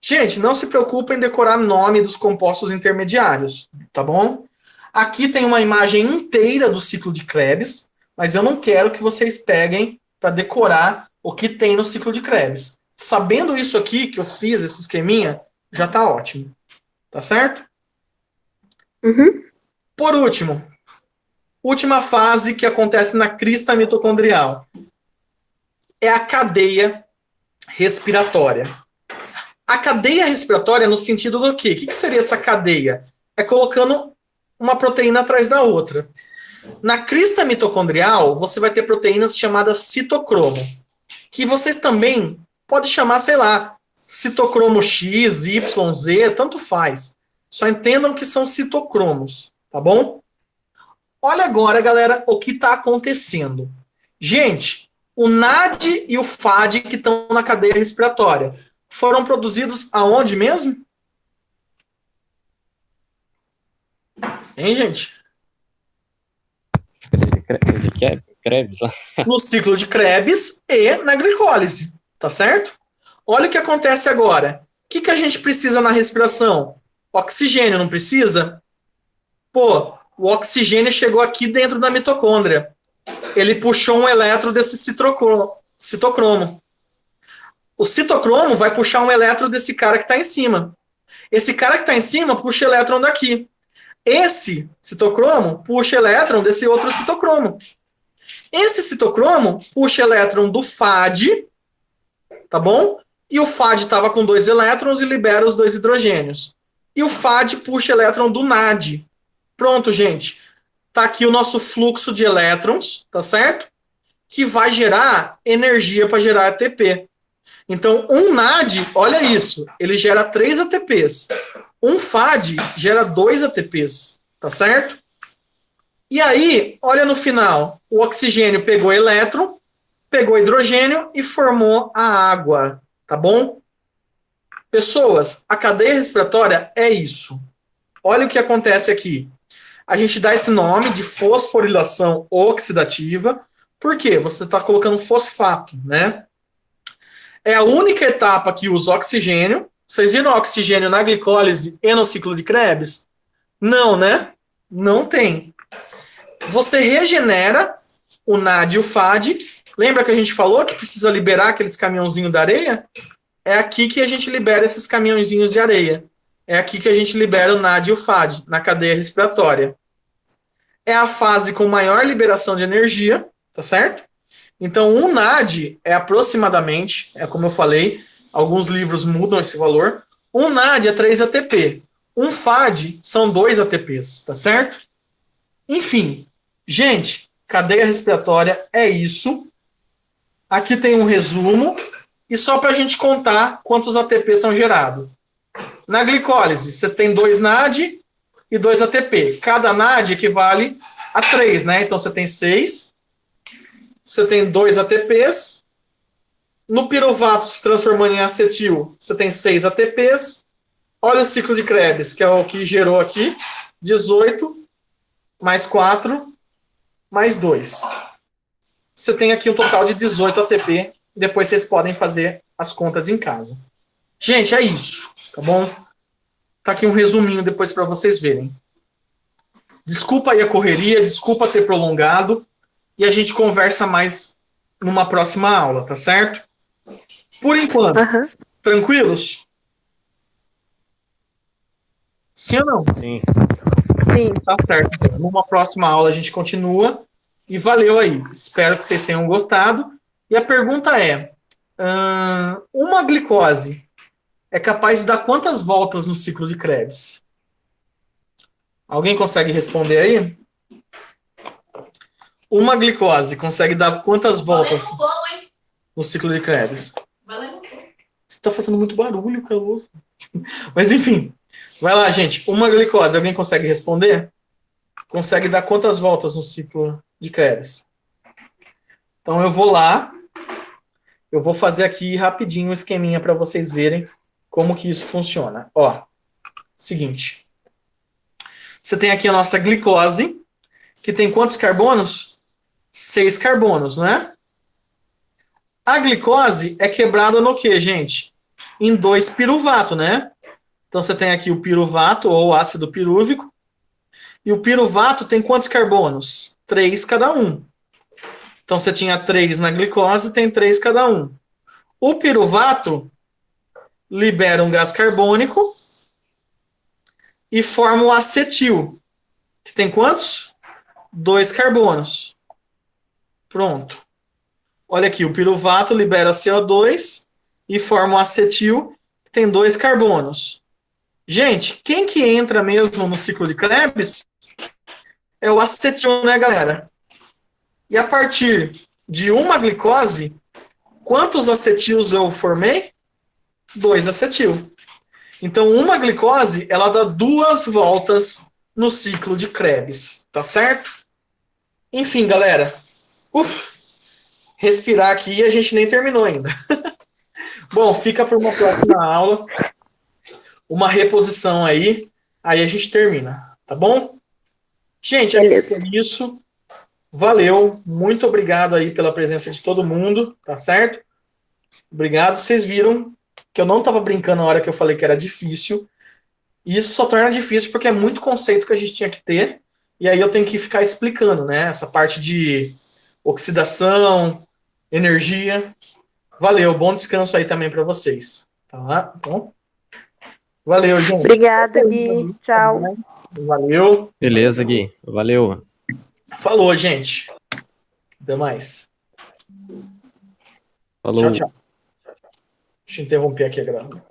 Gente, não se preocupem em decorar o nome dos compostos intermediários, tá bom? Aqui tem uma imagem inteira do ciclo de Krebs, mas eu não quero que vocês peguem para decorar o que tem no ciclo de Krebs. Sabendo isso aqui, que eu fiz esse esqueminha, já tá ótimo. Tá certo? Uhum. Por último, última fase que acontece na crista mitocondrial é a cadeia respiratória. A cadeia respiratória no sentido do quê? O que seria essa cadeia? É colocando uma proteína atrás da outra. Na crista mitocondrial, você vai ter proteínas chamadas citocromo, que vocês também podem chamar, sei lá, citocromo X, Y, Z, tanto faz. Só entendam que são citocromos, tá bom? Olha agora, galera, o que está acontecendo. Gente, o NAD e o FAD que estão na cadeia respiratória foram produzidos aonde mesmo? Hein, gente? Krebs lá. No ciclo de Krebs e na glicólise, tá certo? Olha o que acontece agora. O que a gente precisa na respiração? Oxigênio, não precisa? Pô, o oxigênio chegou aqui dentro da mitocôndria. Ele puxou um elétron desse citocromo. O citocromo vai puxar um elétron desse cara que está em cima. Esse cara que está em cima puxa elétron daqui. Esse citocromo puxa elétron desse outro citocromo. Esse citocromo puxa elétron do FAD, tá bom? E o FAD estava com 2 elétrons e libera os 2 hidrogênios. E o FAD puxa elétron do NAD. Pronto, gente. Tá aqui o nosso fluxo de elétrons, tá certo? Que vai gerar energia para gerar ATP. Então, um NAD, olha isso, ele gera 3 ATPs. Um FAD gera 2 ATPs, tá certo? E aí, olha no final, o oxigênio pegou elétron, pegou hidrogênio e formou a água, tá bom? Pessoas, a cadeia respiratória é isso. Olha o que acontece aqui. A gente dá esse nome de fosforilação oxidativa, porque você está colocando fosfato, né? É a única etapa que usa oxigênio. Vocês viram o oxigênio na glicólise e no ciclo de Krebs? Não, né? Não tem. Você regenera o NAD e o FAD. Lembra que a gente falou que precisa liberar aqueles caminhãozinhos da areia? É aqui que a gente libera esses caminhãozinhos de areia. É aqui que a gente libera o NAD e o FAD, na cadeia respiratória. É a fase com maior liberação de energia, tá certo? Então, um NAD é aproximadamente, como eu falei, alguns livros mudam esse valor. Um NAD é 3 ATP. Um FAD são 2 ATPs, tá certo? Enfim, gente, cadeia respiratória é isso. Aqui tem um resumo. E só para a gente contar quantos ATP são gerados. Na glicólise, você tem 2 NAD e 2 ATP. Cada NAD equivale a 3, né? Então você tem 6. Você tem 2 ATPs. No piruvato se transformando em acetil, você tem 6 ATPs. Olha o ciclo de Krebs, que é o que gerou aqui. 18 mais 4 mais 2. Você tem aqui um total de 18 ATP. Depois vocês podem fazer as contas em casa. Gente, é isso, tá bom? Tá aqui um resuminho depois para vocês verem. Desculpa aí a correria, desculpa ter prolongado. E a gente conversa mais numa próxima aula, tá certo? Por enquanto, tranquilos? Sim ou não? Sim. Sim. Tá certo. Numa próxima aula a gente continua. E valeu aí. Espero que vocês tenham gostado. E a pergunta é, uma glicose é capaz de dar quantas voltas no ciclo de Krebs? Alguém consegue responder aí? Uma glicose consegue dar quantas voltas no ciclo de Krebs? Você está fazendo muito barulho, Carlos. Mas enfim, vai lá, gente. Uma glicose, alguém consegue responder? Consegue dar quantas voltas no ciclo de Krebs? Então eu vou lá. Eu vou fazer aqui rapidinho um esqueminha para vocês verem como que isso funciona. Ó, seguinte. Você tem aqui a nossa glicose, que tem quantos carbonos? 6 carbonos, não é? A glicose é quebrada no quê, gente? Em 2 piruvato, né? Então você tem aqui o piruvato, ou ácido pirúvico. E o piruvato tem quantos carbonos? 3 cada um. Então você tinha 3 na glicose, tem 3 cada um. O piruvato libera um gás carbônico e forma o acetil, que tem quantos? 2 carbonos. Pronto. Olha aqui, o piruvato libera CO2 e forma o acetil, que tem 2 carbonos. Gente, quem que entra mesmo no ciclo de Krebs é o acetil, né, galera? E a partir de uma glicose, quantos acetils eu formei? 2 acetil. Então, uma glicose, ela dá 2 voltas no ciclo de Krebs, tá certo? Enfim, galera. Respirar aqui e a gente nem terminou ainda. Bom, fica para uma próxima aula. Uma reposição aí a gente termina, tá bom? Gente, é isso. Valeu, muito obrigado aí pela presença de todo mundo, tá certo? Obrigado, vocês viram que eu não estava brincando na hora que eu falei que era difícil, e isso só torna difícil porque é muito conceito que a gente tinha que ter, e aí eu tenho que ficar explicando, né, essa parte de oxidação, energia. Valeu, bom descanso aí também para vocês, tá bom? Valeu, gente. Obrigada, Gui. Tchau. Valeu. Beleza, Gui. Valeu. Falou, gente. Até mais. Falou. Tchau, tchau. Deixa eu interromper aqui a gravação.